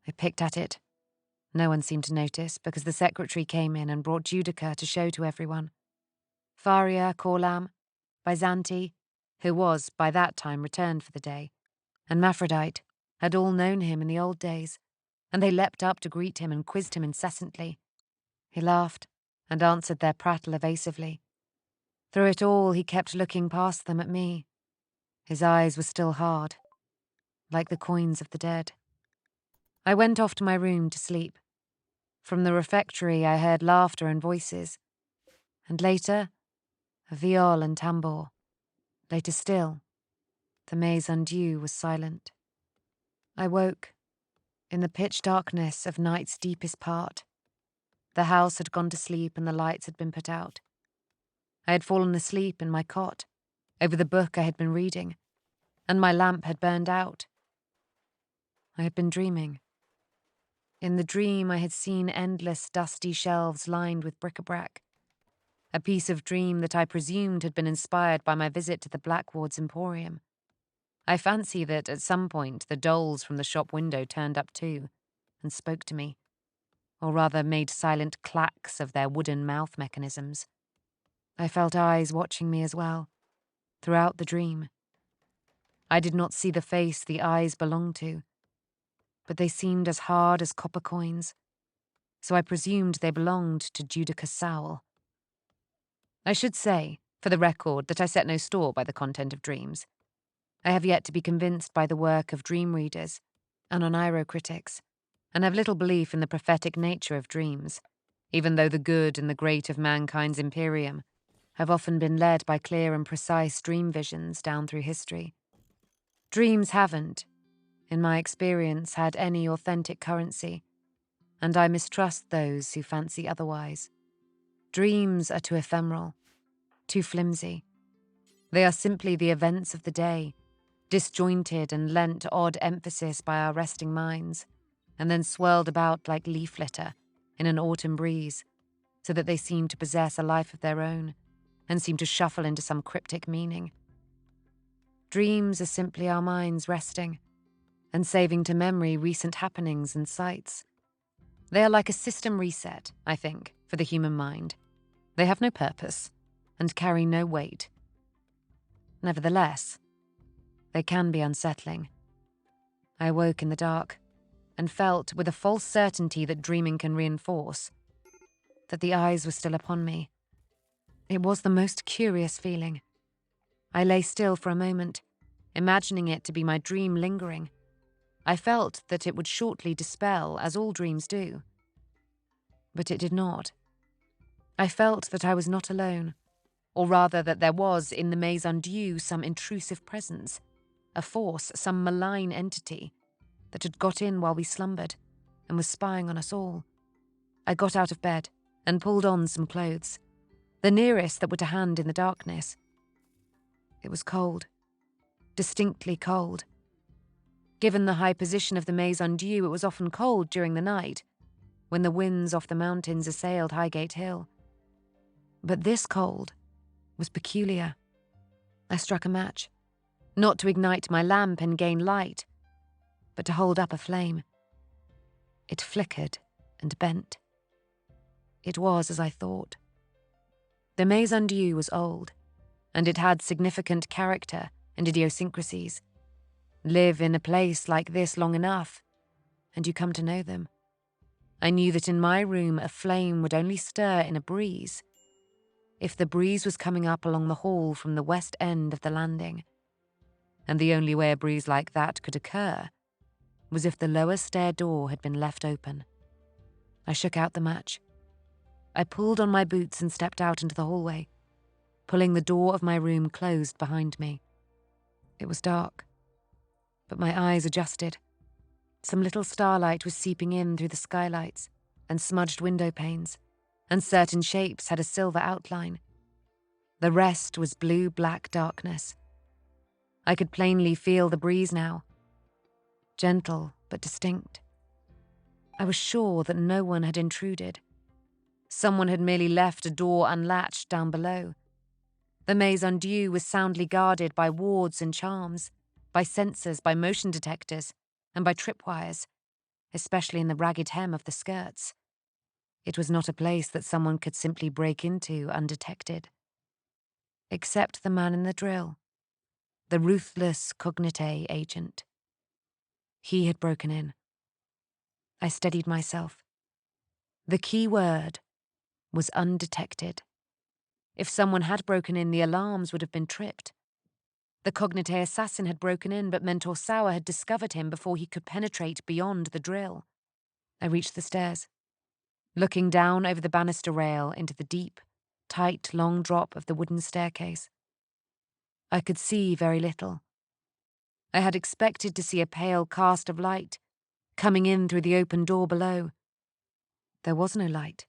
I picked at it. No one seemed to notice because the secretary came in and brought Judica to show to everyone. Faria, Corlam, Byzanti, who was, by that time, returned for the day, and Maphrodite had all known him in the old days, and they leapt up to greet him and quizzed him incessantly. He laughed and answered their prattle evasively. Through it all, he kept looking past them at me. His eyes were still hard, like the coins of the dead. I went off to my room to sleep. From the refectory I heard laughter and voices, and later, a viol and tambour. Later still, the Maison Dieu was silent. I woke, in the pitch darkness of night's deepest part. The house had gone to sleep and the lights had been put out. I had fallen asleep in my cot, over the book I had been reading, and my lamp had burned out. I had been dreaming. In the dream I had seen endless dusty shelves lined with bric-a-brac, a piece of dream that I presumed had been inspired by my visit to the Blackward's Emporium. I fancy that at some point the dolls from the shop window turned up too, and spoke to me, or rather made silent clacks of their wooden mouth mechanisms. I felt eyes watching me as well, throughout the dream. I did not see the face the eyes belonged to, but they seemed as hard as copper coins, so I presumed they belonged to Judica Sowell. I should say, for the record, that I set no store by the content of dreams. I have yet to be convinced by the work of dream readers and oneirocritics, and have little belief in the prophetic nature of dreams, even though the good and the great of mankind's imperium have often been led by clear and precise dream visions down through history. Dreams haven't, in my experience, had any authentic currency, and I mistrust those who fancy otherwise. Dreams are too ephemeral, too flimsy. They are simply the events of the day, disjointed and lent odd emphasis by our resting minds, and then swirled about like leaf litter in an autumn breeze, so that they seem to possess a life of their own and seem to shuffle into some cryptic meaning. Dreams are simply our minds resting and saving to memory recent happenings and sights. They are like a system reset, I think, for the human mind. They have no purpose and carry no weight. Nevertheless, they can be unsettling. I awoke in the dark and felt, with a false certainty that dreaming can reinforce, that the eyes were still upon me. It was the most curious feeling. I lay still for a moment, imagining it to be my dream lingering. I felt that it would shortly dispel, as all dreams do. But it did not. I felt that I was not alone, or rather that there was, in the maison Dieu, some intrusive presence, a force, some malign entity, that had got in while we slumbered and was spying on us all. I got out of bed and pulled on some clothes, the nearest that were to hand in the darkness. It was cold, distinctly cold. Given the high position of the Maison Dieu, it was often cold during the night, when the winds off the mountains assailed Highgate Hill. But this cold was peculiar. I struck a match, not to ignite my lamp and gain light, but to hold up a flame. It flickered and bent. It was as I thought. The Maison Dieu was old, and it had significant character and idiosyncrasies. Live in a place like this long enough, and you come to know them. I knew that in my room a flame would only stir in a breeze, if the breeze was coming up along the hall from the west end of the landing. And the only way a breeze like that could occur was if the lower stair door had been left open. I shook out the match. I pulled on my boots and stepped out into the hallway, pulling the door of my room closed behind me. It was dark, but my eyes adjusted. Some little starlight was seeping in through the skylights and smudged window panes, and certain shapes had a silver outline. The rest was blue-black darkness. I could plainly feel the breeze now, gentle but distinct. I was sure that no one had intruded. Someone had merely left a door unlatched down below. The Maison Dieu was soundly guarded by wards and charms, by sensors, by motion detectors, and by tripwires, especially in the ragged hem of the skirts. It was not a place that someone could simply break into undetected. Except the man in the drill, the ruthless cognite agent. He had broken in. I steadied myself. The key word was undetected. If someone had broken in, the alarms would have been tripped. The cognite assassin had broken in, but Mentor Sauer had discovered him before he could penetrate beyond the drill. I reached the stairs, looking down over the banister rail into the deep, tight, long drop of the wooden staircase. I could see very little. I had expected to see a pale cast of light coming in through the open door below. There was no light.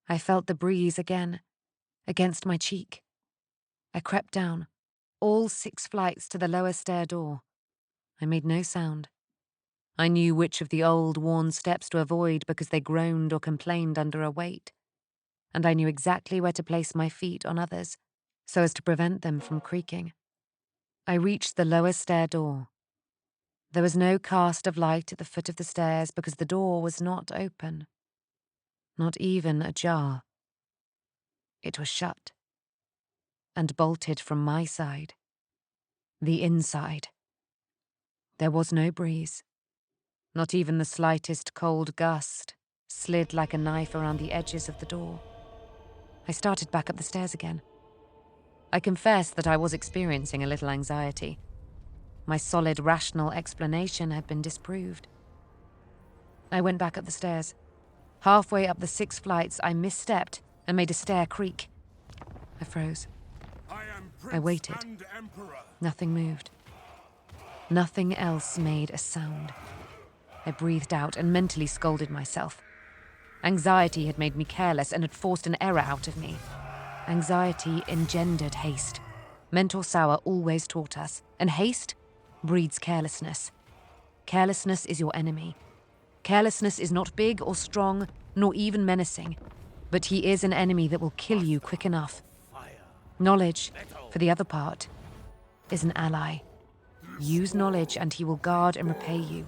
I felt the breeze again, against my cheek. I crept down, all 6 flights to the lower stair door. I made no sound. I knew which of the old, worn steps to avoid because they groaned or complained under a weight, and I knew exactly where to place my feet on others so as to prevent them from creaking. I reached the lower stair door. There was no cast of light at the foot of the stairs because the door was not open, not even ajar. It was shut and bolted from my side, the inside. There was no breeze. Not even the slightest cold gust slid like a knife around the edges of the door. I started back up the stairs again. I confess that I was experiencing a little anxiety. My solid, rational explanation had been disproved. I went back up the stairs. Halfway up the 6 flights, I misstepped and made a stair creak. I froze. I am I Prince waited. and Emperor. Nothing moved. Nothing else made a sound. I breathed out and mentally scolded myself. Anxiety had made me careless and had forced an error out of me. Anxiety engendered haste. Mentor Sour always taught us, and haste breeds carelessness. Carelessness is your enemy. Carelessness is not big or strong, nor even menacing, but he is an enemy that will kill you quick enough. Knowledge, for the other part, is an ally. Use knowledge and he will guard and repay you.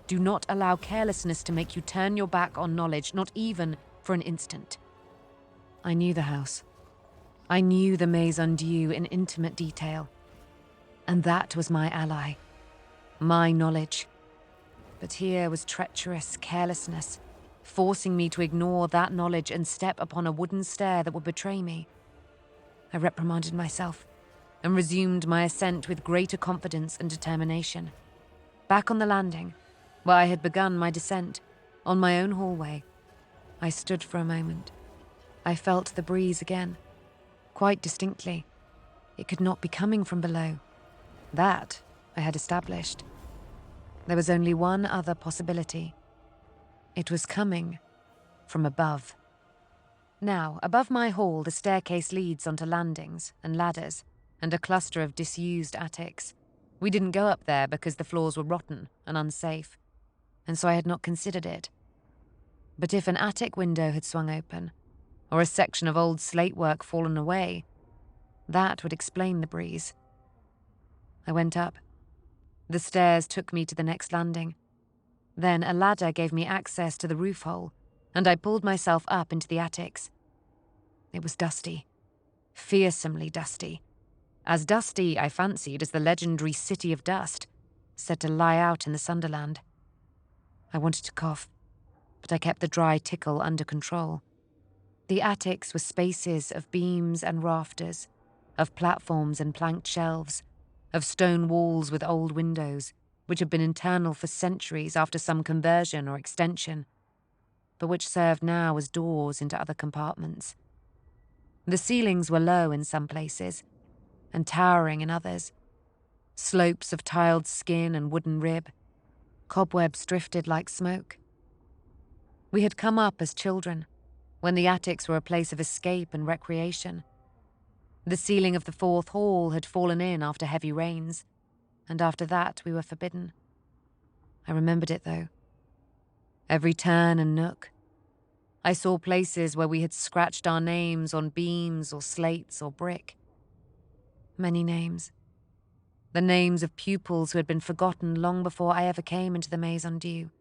Do not allow carelessness to make you turn your back on knowledge, not even for an instant. I knew the house. I knew the Maison Dieu in intimate detail. And that was my ally. My knowledge. But here was treacherous carelessness, forcing me to ignore that knowledge and step upon a wooden stair that would betray me. I reprimanded myself and resumed my ascent with greater confidence and determination. Back on the landing, where I had begun my descent, on my own hallway, I stood for a moment. I felt the breeze again, quite distinctly. It could not be coming from below. That I had established. There was only one other possibility. It was coming from above. Now, above my hall, the staircase leads onto landings and ladders and a cluster of disused attics. We didn't go up there because the floors were rotten and unsafe, and so I had not considered it. But if an attic window had swung open, or a section of old slate work fallen away, that would explain the breeze. I went up. The stairs took me to the next landing. Then a ladder gave me access to the roof hole, and I pulled myself up into the attics. It was dusty. Fearsomely dusty. As dusty, I fancied, as the legendary City of Dust, said to lie out in the Sunderland. I wanted to cough, but I kept the dry tickle under control. The attics were spaces of beams and rafters, of platforms and planked shelves, of stone walls with old windows, which had been internal for centuries after some conversion or extension, but which served now as doors into other compartments. The ceilings were low in some places, and towering in others. Slopes of tiled skin and wooden rib. Cobwebs drifted like smoke. We had come up as children, when the attics were a place of escape and recreation. The ceiling of the fourth hall had fallen in after heavy rains, and after that we were forbidden. I remembered it, though. Every turn and nook. I saw places where we had scratched our names on beams or slates or brick. Many names. The names of pupils who had been forgotten long before I ever came into the Maison Dieu.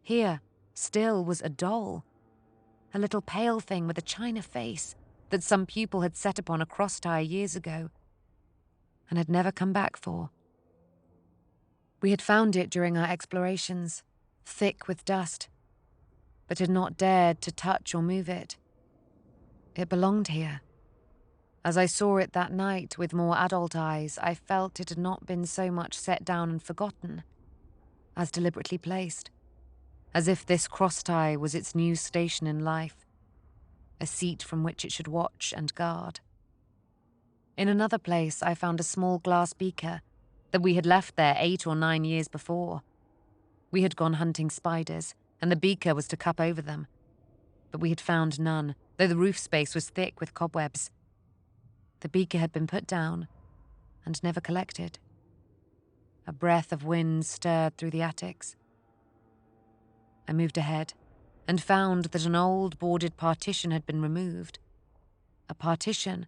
Here, still, was a doll. A little pale thing with a china face that some pupil had set upon a cross tie years ago and had never come back for. We had found it during our explorations, thick with dust, but had not dared to touch or move it. It belonged here. As I saw it that night with more adult eyes, I felt it had not been so much set down and forgotten as deliberately placed, as if this cross-tie was its new station in life, a seat from which it should watch and guard. In another place, I found a small glass beaker that we had left there 8 or 9 years before. We had gone hunting spiders, and the beaker was to cup over them. But we had found none, though the roof space was thick with cobwebs. The beaker had been put down and never collected. A breath of wind stirred through the attics. I moved ahead and found that an old boarded partition had been removed. A partition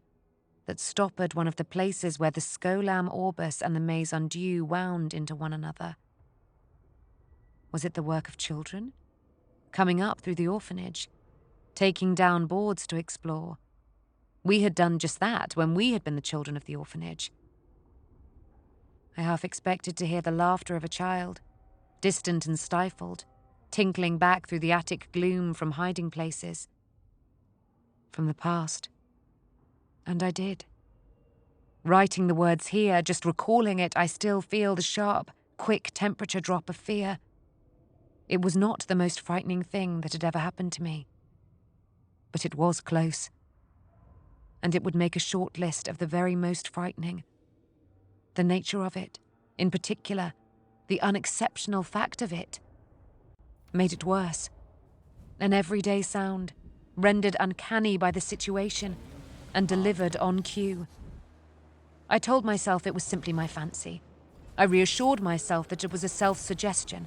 that stoppered one of the places where the Scolam Orbis and the Maison Dieu wound into one another. Was it the work of children? Coming up through the orphanage, taking down boards to explore. We had done just that when we had been the children of the orphanage. I half expected to hear the laughter of a child, distant and stifled, tinkling back through the attic gloom from hiding places. From the past. And I did. Writing the words here, just recalling it, I still feel the sharp, quick temperature drop of fear. It was not the most frightening thing that had ever happened to me. But it was close. and it would make a short list of the very most frightening. The nature of it, in particular, the unexceptional fact of it, made it worse. An everyday sound, rendered uncanny by the situation, and delivered on cue. I told myself it was simply my fancy. I reassured myself that it was a self-suggestion.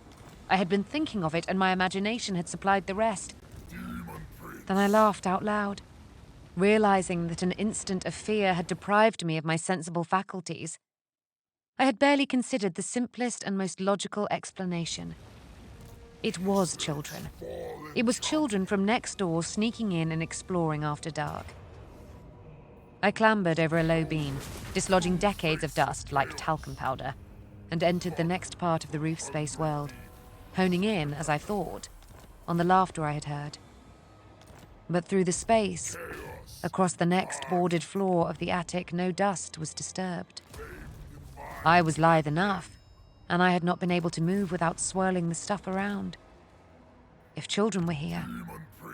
I had been thinking of it and my imagination had supplied the rest. Then I laughed out loud, realizing that an instant of fear had deprived me of my sensible faculties. I had barely considered the simplest and most logical explanation. It was children. It was children from next door sneaking in and exploring after dark. I clambered over a low beam, dislodging decades of dust like talcum powder, and entered the next part of the roof space world, honing in, as I thought, on the laughter I had heard. But through the space, across the next boarded floor of the attic, no dust was disturbed. I was lithe enough, and I had not been able to move without swirling the stuff around. If children were here,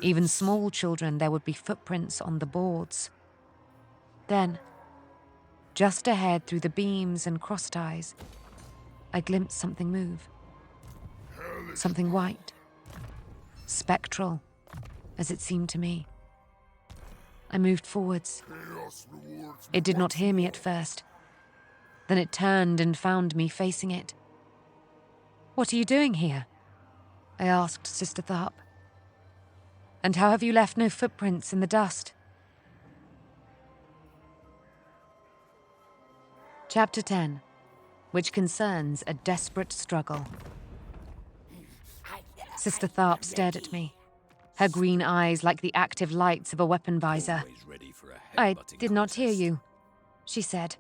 even small children, there would be footprints on the boards. Then, just ahead through the beams and cross ties, I glimpsed something move. Something white, spectral, as it seemed to me. I moved forwards. It did not hear me at first. Then it turned and found me facing it. "What are you doing here?" I asked Sister Tharp. "And how have you left no footprints in the dust?" Chapter 10, which concerns a desperate struggle. Sister Tharp stared at me, her green eyes like the active lights of a weapon visor. "I did not hear you," she said.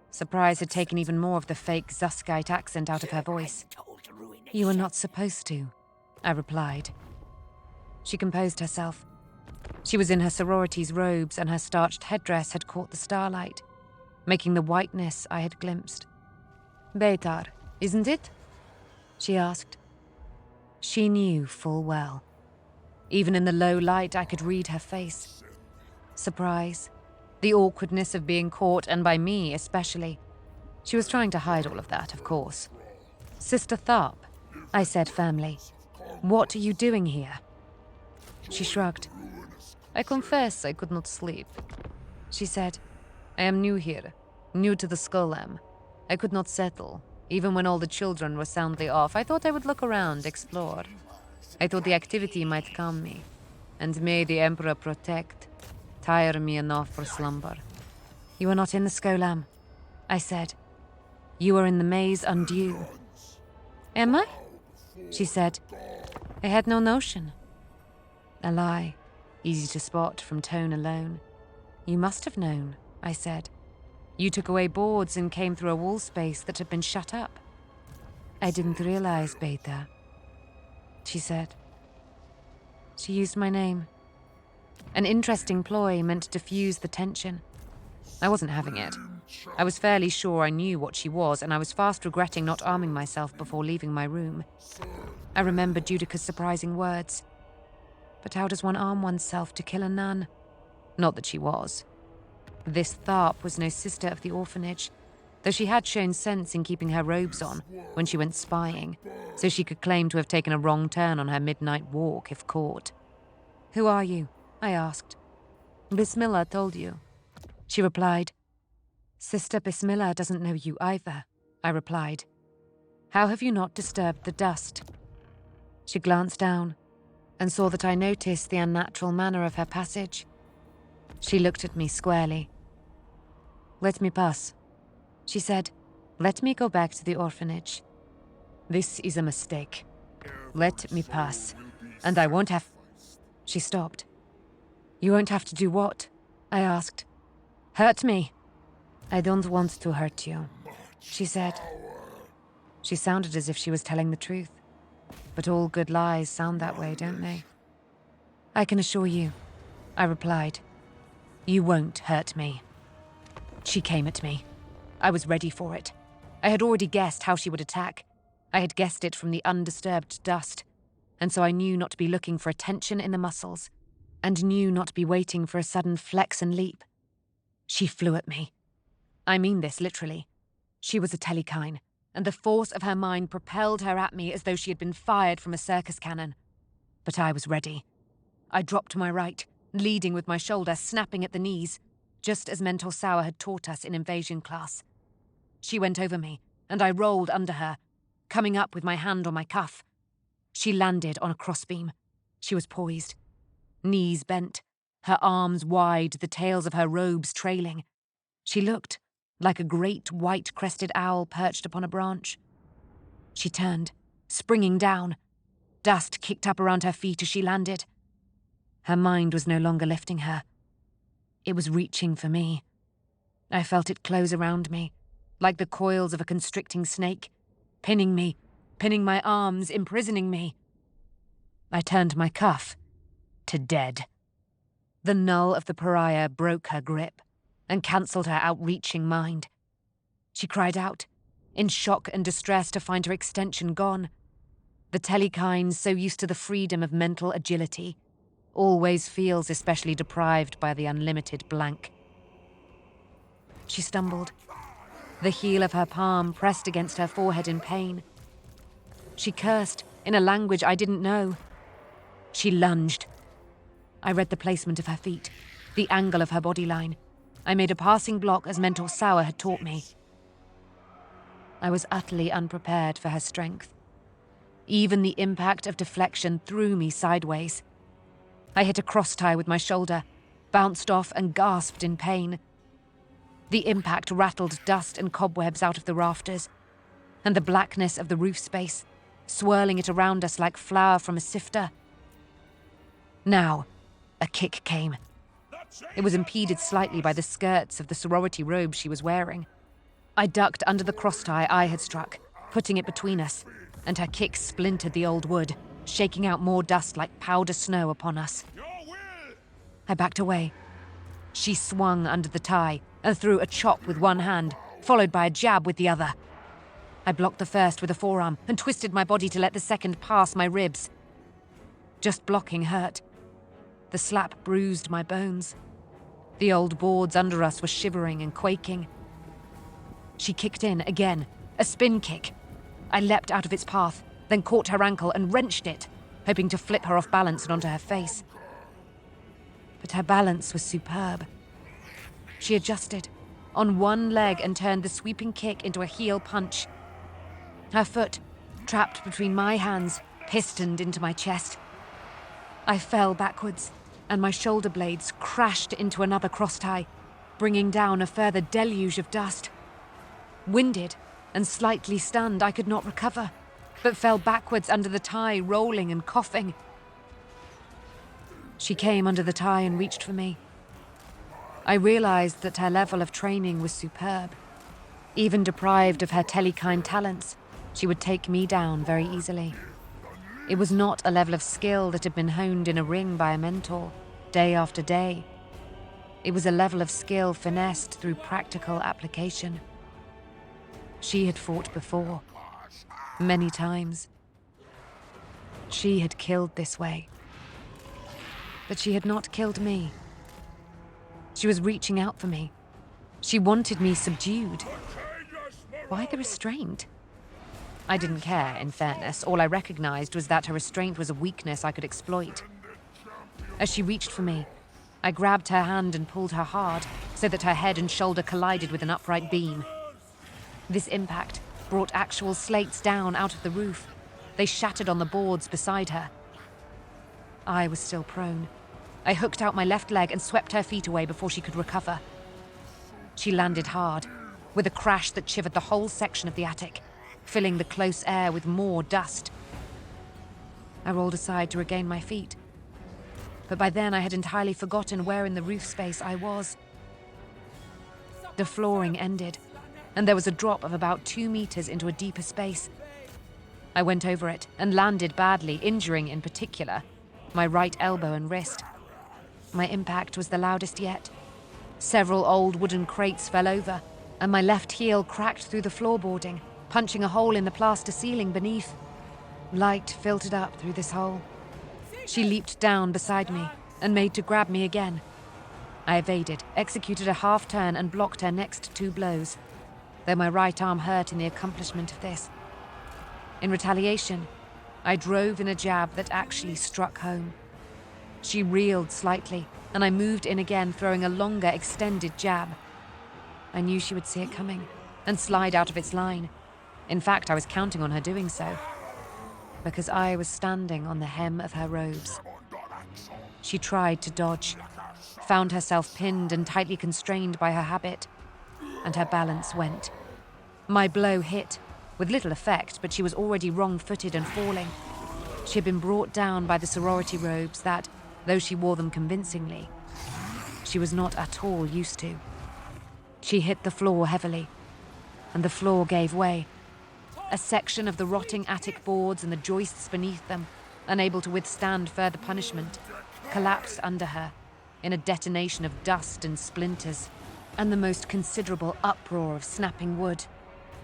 Surprise had taken even more of the fake Zuskite accent out of her voice. "You were not supposed to," I replied. She composed herself. She was in her sorority's robes and her starched headdress had caught the starlight, making the whiteness I had glimpsed. "Beitar, isn't it?" she asked. She knew full well. Even in the low light, I could read her face. Surprise, the awkwardness of being caught, and by me especially. She was trying to hide all of that, of course. "Sister Tharp," I said firmly, "what are you doing here?" She shrugged. "I confess I could not sleep," she said. "I am new here, new to the Skullham. I could not settle, even when all the children were soundly off. I thought I would look around, explore. I thought the activity might calm me, and may the Emperor protect, tire me enough for slumber." "You are not in the Skullham," I said. "You are in the Maze Undue." "Am I?" she said. "I had no notion." A lie, easy to spot from tone alone. "You must have known," I said. "You took away boards and came through a wall space that had been shut up." "I didn't realize, Beta," she said. She used my name. An interesting ploy meant to diffuse the tension. I wasn't having it. I was fairly sure I knew what she was, and I was fast regretting not arming myself before leaving my room. I remembered Judica's surprising words. But how does one arm oneself to kill a nun? Not that she was. This Tharp was no sister of the orphanage, though she had shown sense in keeping her robes on when she went spying, so she could claim to have taken a wrong turn on her midnight walk if caught. "Who are you?" I asked. "Bismillah told you," she replied. "Sister Bismillah doesn't know you either," I replied. "How have you not disturbed the dust?" She glanced down and saw that I noticed the unnatural manner of her passage. She looked at me squarely. "Let me pass," she said. "Let me go back to the orphanage. This is a mistake. Let me pass, and I won't have—" She stopped. "You won't have to do what?" I asked. "Hurt me." "I don't want to hurt you," she said. She sounded as if she was telling the truth. But all good lies sound that way, don't they? "I can assure you," I replied. "You won't hurt me." She came at me. I was ready for it. I had already guessed how she would attack. I had guessed it from the undisturbed dust, and so I knew not to be looking for a tension in the muscles, and knew not to be waiting for a sudden flex and leap. She flew at me. I mean this literally. She was a telekine, and the force of her mind propelled her at me as though she had been fired from a circus cannon. But I was ready. I dropped to my right, leading with my shoulder, snapping at the knees, just as Mentor Sauer had taught us in invasion class. She went over me, and I rolled under her, coming up with my hand on my cuff. She landed on a crossbeam. She was poised, knees bent, her arms wide, the tails of her robes trailing. She looked like a great white-crested owl perched upon a branch. She turned, springing down. Dust kicked up around her feet as she landed. Her mind was no longer lifting her. It was reaching for me. I felt it close around me, like the coils of a constricting snake, pinning me, pinning my arms, imprisoning me. I turned my cuff to dead. The null of the pariah broke her grip and cancelled her outreaching mind. She cried out, in shock and distress to find her extension gone. The telekine, so used to the freedom of mental agility, always feels especially deprived by the unlimited blank. She stumbled, the heel of her palm pressed against her forehead in pain. She cursed in a language I didn't know. She lunged. I read the placement of her feet, the angle of her body line. I made a passing block as Mentor Sauer had taught me. I was utterly unprepared for her strength. Even the impact of deflection threw me sideways. I hit a cross-tie with my shoulder, bounced off and gasped in pain. The impact rattled dust and cobwebs out of the rafters, and the blackness of the roof space, swirling it around us like flour from a sifter. Now, a kick came. It was impeded slightly by the skirts of the sorority robe she was wearing. I ducked under the cross-tie I had struck, putting it between us, and her kick splintered the old wood, shaking out more dust like powder snow upon us. I backed away. She swung under the tie and threw a chop with one hand, followed by a jab with the other. I blocked the first with a forearm and twisted my body to let the second pass my ribs. Just blocking hurt. The slap bruised my bones. The old boards under us were shivering and quaking. She kicked in again, a spin kick. I leapt out of its path, then caught her ankle and wrenched it, hoping to flip her off balance and onto her face. But her balance was superb. She adjusted, on one leg, and turned the sweeping kick into a heel punch. Her foot, trapped between my hands, pistoned into my chest. I fell backwards, and my shoulder blades crashed into another cross-tie, bringing down a further deluge of dust. Winded and slightly stunned, I could not recover, but fell backwards under the tie, rolling and coughing. She came under the tie and reached for me. I realized that her level of training was superb. Even deprived of her telekine talents, she would take me down very easily. It was not a level of skill that had been honed in a ring by a mentor, day after day. It was a level of skill finessed through practical application. She had fought before, many times. She had killed this way. But she had not killed me. She was reaching out for me. She wanted me subdued. Why the restraint? I didn't care, in fairness. All I recognized was that her restraint was a weakness I could exploit. As she reached for me, I grabbed her hand and pulled her hard, so that her head and shoulder collided with an upright beam. This impact brought actual slates down out of the roof. They shattered on the boards beside her. I was still prone. I hooked out my left leg and swept her feet away before she could recover. She landed hard, with a crash that shivered the whole section of the attic, filling the close air with more dust. I rolled aside to regain my feet, but by then I had entirely forgotten where in the roof space I was. The flooring ended, and there was a drop of about 2 meters into a deeper space. I went over it and landed badly, injuring, in particular, my right elbow and wrist. My impact was the loudest yet. Several old wooden crates fell over, and my left heel cracked through the floorboarding, punching a hole in the plaster ceiling beneath. Light filtered up through this hole. She leaped down beside me and made to grab me again. I evaded, executed a half-turn and blocked her next 2 blows, though my right arm hurt in the accomplishment of this. In retaliation, I drove in a jab that actually struck home. She reeled slightly, and I moved in again, throwing a longer, extended jab. I knew she would see it coming and slide out of its line. In fact, I was counting on her doing so, because I was standing on the hem of her robes. She tried to dodge, found herself pinned and tightly constrained by her habit, and her balance went. My blow hit, with little effect, but she was already wrong-footed and falling. She had been brought down by the sorority robes that, though she wore them convincingly, she was not at all used to. She hit the floor heavily, and the floor gave way. A section of the rotting attic boards and the joists beneath them, unable to withstand further punishment, collapsed under her in a detonation of dust and splinters, and the most considerable uproar of snapping wood.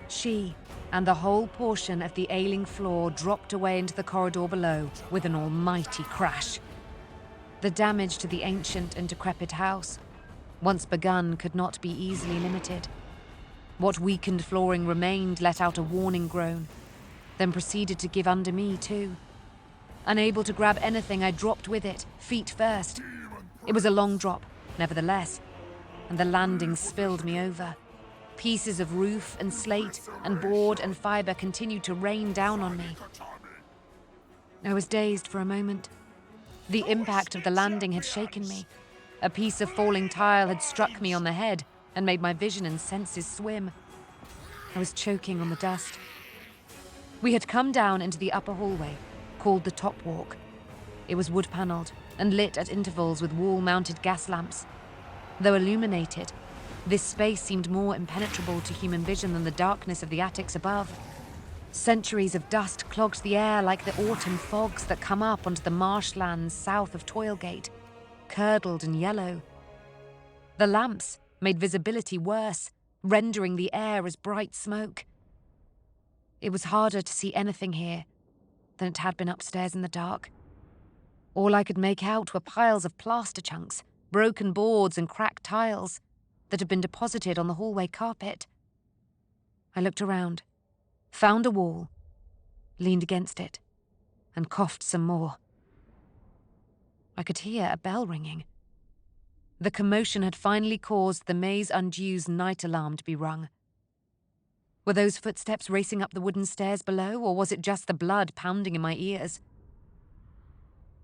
She and the whole portion of the ailing floor dropped away into the corridor below with an almighty crash. The damage to the ancient and decrepit house, once begun, could not be easily limited. What weakened flooring remained let out a warning groan, then proceeded to give under me too. Unable to grab anything, I dropped with it, feet first. It was a long drop, nevertheless, and the landing spilled me over. Pieces of roof and slate and board and fibre continued to rain down on me. I was dazed for a moment. The impact of the landing had shaken me. A piece of falling tile had struck me on the head and made my vision and senses swim. I was choking on the dust. We had come down into the upper hallway, called the top walk. It was wood-panelled and lit at intervals with wall-mounted gas lamps. Though illuminated, this space seemed more impenetrable to human vision than the darkness of the attics above. Centuries of dust clogged the air like the autumn fogs that come up onto the marshlands south of Toilgate, curdled and yellow. The lamps made visibility worse, rendering the air as bright smoke. It was harder to see anything here than it had been upstairs in the dark. All I could make out were piles of plaster chunks, broken boards and cracked tiles that had been deposited on the hallway carpet. I looked around, found a wall, leaned against it, and coughed some more. I could hear a bell ringing. The commotion had finally caused the Maze Undue's night alarm to be rung. Were those footsteps racing up the wooden stairs below, or was it just the blood pounding in my ears?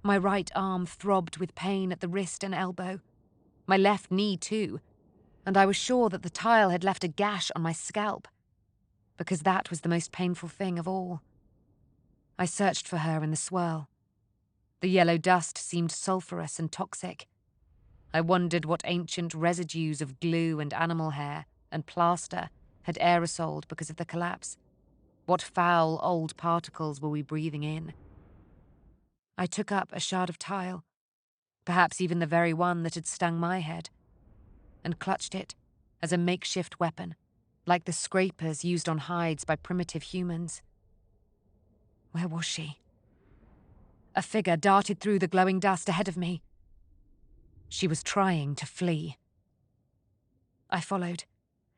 My right arm throbbed with pain at the wrist and elbow, my left knee too, and I was sure that the tile had left a gash on my scalp, because that was the most painful thing of all. I searched for her in the swirl. The yellow dust seemed sulphurous and toxic. I wondered what ancient residues of glue and animal hair and plaster had aerosoled because of the collapse. What foul old particles were we breathing in? I took up a shard of tile, perhaps even the very one that had stung my head, and clutched it as a makeshift weapon, like the scrapers used on hides by primitive humans. Where was she? A figure darted through the glowing dust ahead of me. She was trying to flee. I followed.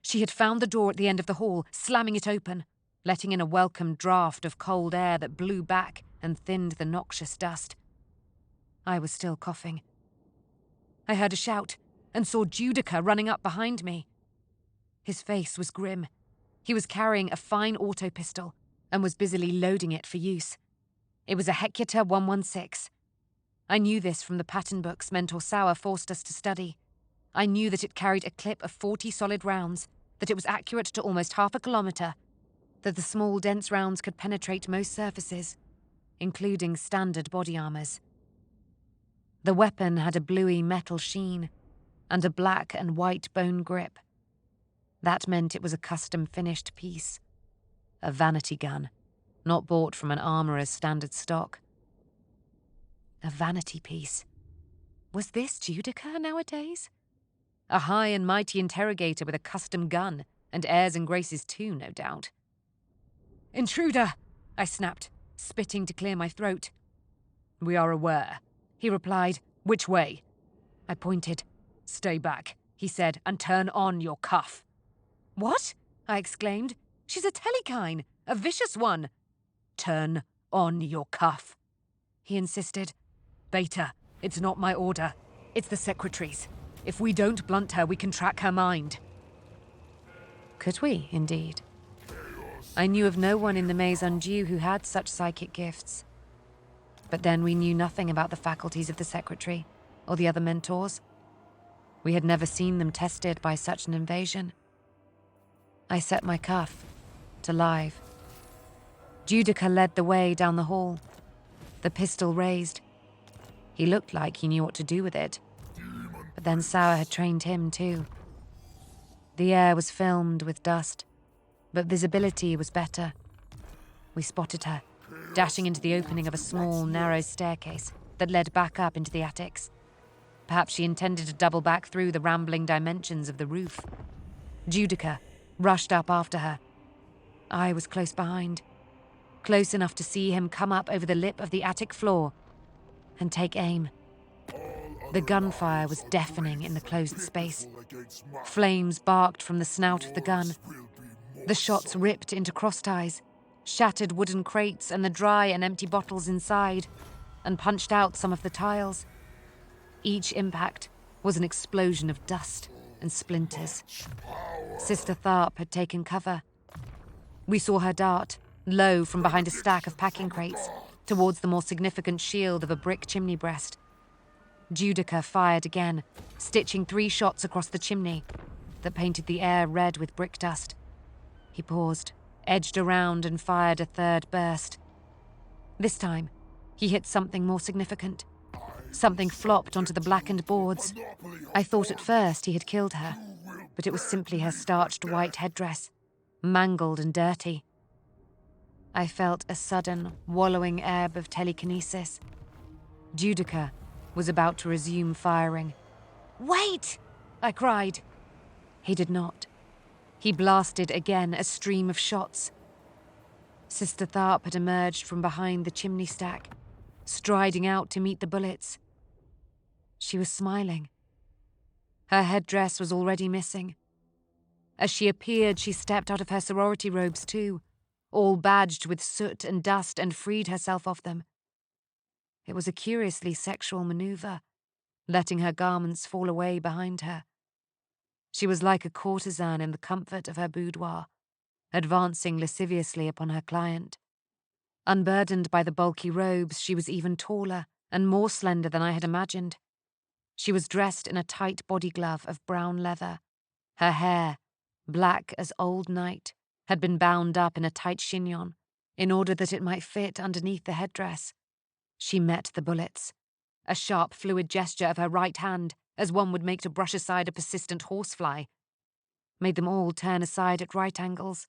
She had found the door at the end of the hall, slamming it open, letting in a welcome draught of cold air that blew back and thinned the noxious dust. I was still coughing. I heard a shout and saw Judica running up behind me. His face was grim. He was carrying a fine auto pistol and was busily loading it for use. It was a Hecuta 116. I knew this from the pattern books Mentor Sauer forced us to study. I knew that it carried a clip of 40 solid rounds, that it was accurate to almost half a kilometre, that the small, dense rounds could penetrate most surfaces, including standard body armours. The weapon had a bluey metal sheen and a black and white bone grip. That meant it was a custom-finished piece. A vanity gun, not bought from an armourer's standard stock. A vanity piece. Was this Judica nowadays? A high and mighty interrogator with a custom gun, and airs and graces too, no doubt. "Intruder!" I snapped, spitting to clear my throat. "We are aware," he replied. "Which way?" I pointed. "Stay back," he said, "and turn on your cuff." "What?" I exclaimed. "She's a Telekine, a vicious one." "Turn on your cuff," he insisted. "Beta, it's not my order. It's the Secretary's. If we don't blunt her, we can track her mind." Could we, indeed? I knew of no one in the Maze Undue who had such psychic gifts. But then we knew nothing about the faculties of the Secretary or the other mentors. We had never seen them tested by such an invasion. I set my cuff to live. Judica led the way down the hall, the pistol raised. He looked like he knew what to do with it, but then Sauer had trained him too. The air was filmed with dust, but visibility was better. We spotted her, dashing into the opening of a small, narrow staircase that led back up into the attics. Perhaps she intended to double back through the rambling dimensions of the roof. Judica rushed up after her. I was close behind, close enough to see him come up over the lip of the attic floor and take aim. The gunfire was deafening in the closed space. Flames barked from the snout of the gun. The shots ripped into crossties, shattered wooden crates and the dry and empty bottles inside, and punched out some of the tiles. Each impact was an explosion of dust and splinters. Sister Tharp had taken cover. We saw her dart, low from behind a stack of packing crates, towards the more significant shield of a brick chimney breast. Judica fired again, stitching 3 shots across the chimney that painted the air red with brick dust. He paused, edged around and fired a 3rd burst. This time, he hit something more significant. Something flopped onto the blackened boards. I thought at first he had killed her, but it was simply her starched white headdress, mangled and dirty. I felt a sudden, wallowing ebb of telekinesis. Judica was about to resume firing. "Wait!" I cried. He did not. He blasted again, a stream of shots. Sister Tharp had emerged from behind the chimney stack, striding out to meet the bullets. She was smiling. Her headdress was already missing. As she appeared, she stepped out of her sorority robes too, all badged with soot and dust, and freed herself of them. It was a curiously sexual maneuver, letting her garments fall away behind her. She was like a courtesan in the comfort of her boudoir, advancing lasciviously upon her client. Unburdened by the bulky robes, she was even taller and more slender than I had imagined. She was dressed in a tight body glove of brown leather. Her hair, black as old night, had been bound up in a tight chignon in order that it might fit underneath the headdress. She met the bullets, a sharp, fluid gesture of her right hand, as one would make to brush aside a persistent horsefly, made them all turn aside at right angles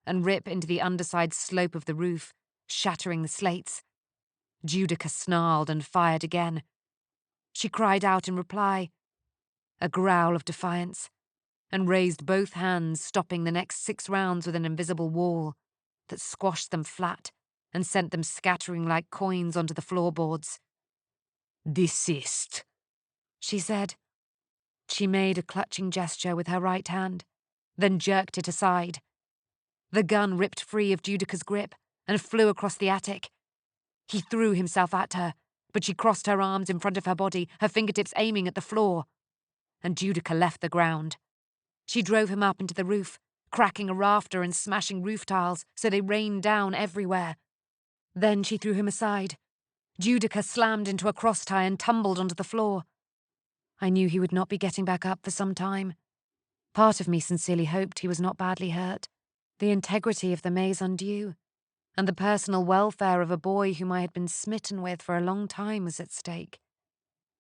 and rip into the underside slope of the roof, shattering the slates. Judica snarled and fired again. She cried out in reply, a growl of defiance, and raised both hands, stopping the next 6 rounds with an invisible wall that squashed them flat and sent them scattering like coins onto the floorboards. "Desist," she said. She made a clutching gesture with her right hand, then jerked it aside. The gun ripped free of Judica's grip and flew across the attic. He threw himself at her, but she crossed her arms in front of her body, her fingertips aiming at the floor. And Judica left the ground. She drove him up into the roof, cracking a rafter and smashing roof tiles so they rained down everywhere. Then she threw him aside. Judica slammed into a crosstie and tumbled onto the floor. I knew he would not be getting back up for some time. Part of me sincerely hoped he was not badly hurt. The integrity of the Maze Undue, and the personal welfare of a boy whom I had been smitten with for a long time was at stake.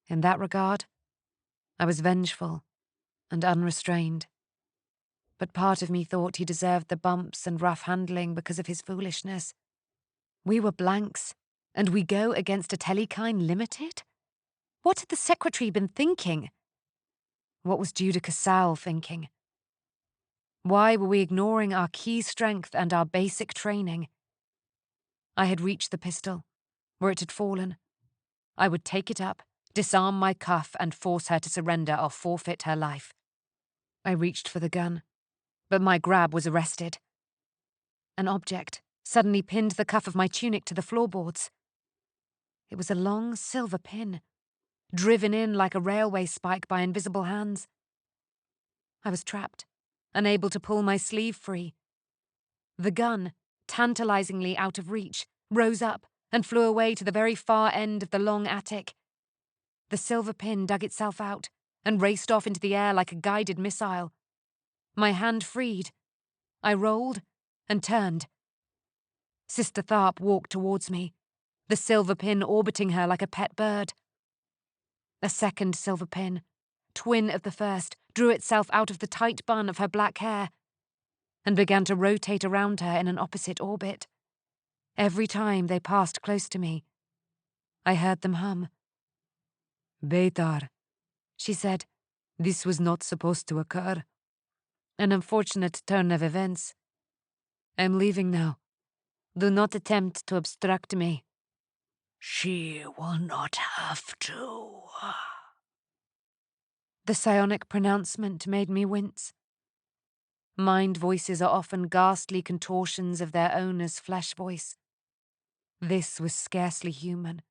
In that regard, I was vengeful and unrestrained. But part of me thought he deserved the bumps and rough handling because of his foolishness. We were blanks, and we go against a Telekine Limited? What had the Secretary been thinking? What was Judica Sal thinking? Why were we ignoring our key strength and our basic training? I had reached the pistol, where it had fallen. I would take it up, Disarm my cuff and force her to surrender or forfeit her life. I reached for the gun, but my grab was arrested. An object suddenly pinned the cuff of my tunic to the floorboards. It was a long silver pin, driven in like a railway spike by invisible hands. I was trapped, unable to pull my sleeve free. The gun, tantalizingly out of reach, rose up and flew away to the very far end of the long attic. The silver pin dug itself out and raced off into the air like a guided missile. My hand freed. I rolled and turned. Sister Tharp walked towards me, the silver pin orbiting her like a pet bird. A second silver pin, twin of the first, drew itself out of the tight bun of her black hair and began to rotate around her in an opposite orbit. Every time they passed close to me, I heard them hum. Beitar, She said, this was not supposed to occur. an unfortunate turn of events. I'm leaving now. Do not attempt to obstruct me. She will not have to. The psionic pronouncement made me wince. Mind voices are often ghastly contortions of their owner's flesh voice. This was scarcely human.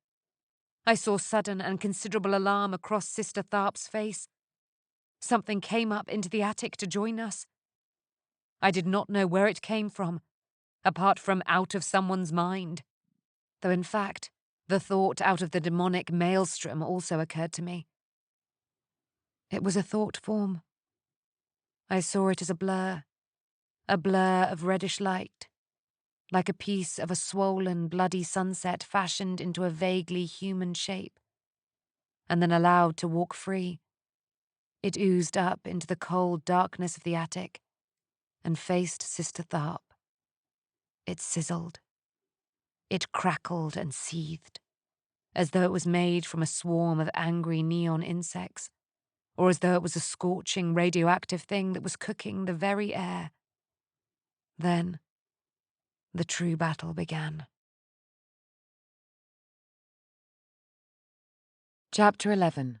I saw sudden and considerable alarm across Sister Tharp's face. Something came up into the attic to join us. I did not know where it came from, apart from out of someone's mind. Though in fact, the thought out of the demonic maelstrom also occurred to me. It was a thought form. I saw it as a blur of reddish light, like a piece of a swollen, bloody sunset fashioned into a vaguely human shape, and then allowed to walk free. It oozed up into the cold darkness of the attic and faced Sister Tharp. It sizzled. It crackled and seethed, as though it was made from a swarm of angry neon insects, or as though it was a scorching radioactive thing that was cooking the very air. Then, the true battle began. Chapter 11.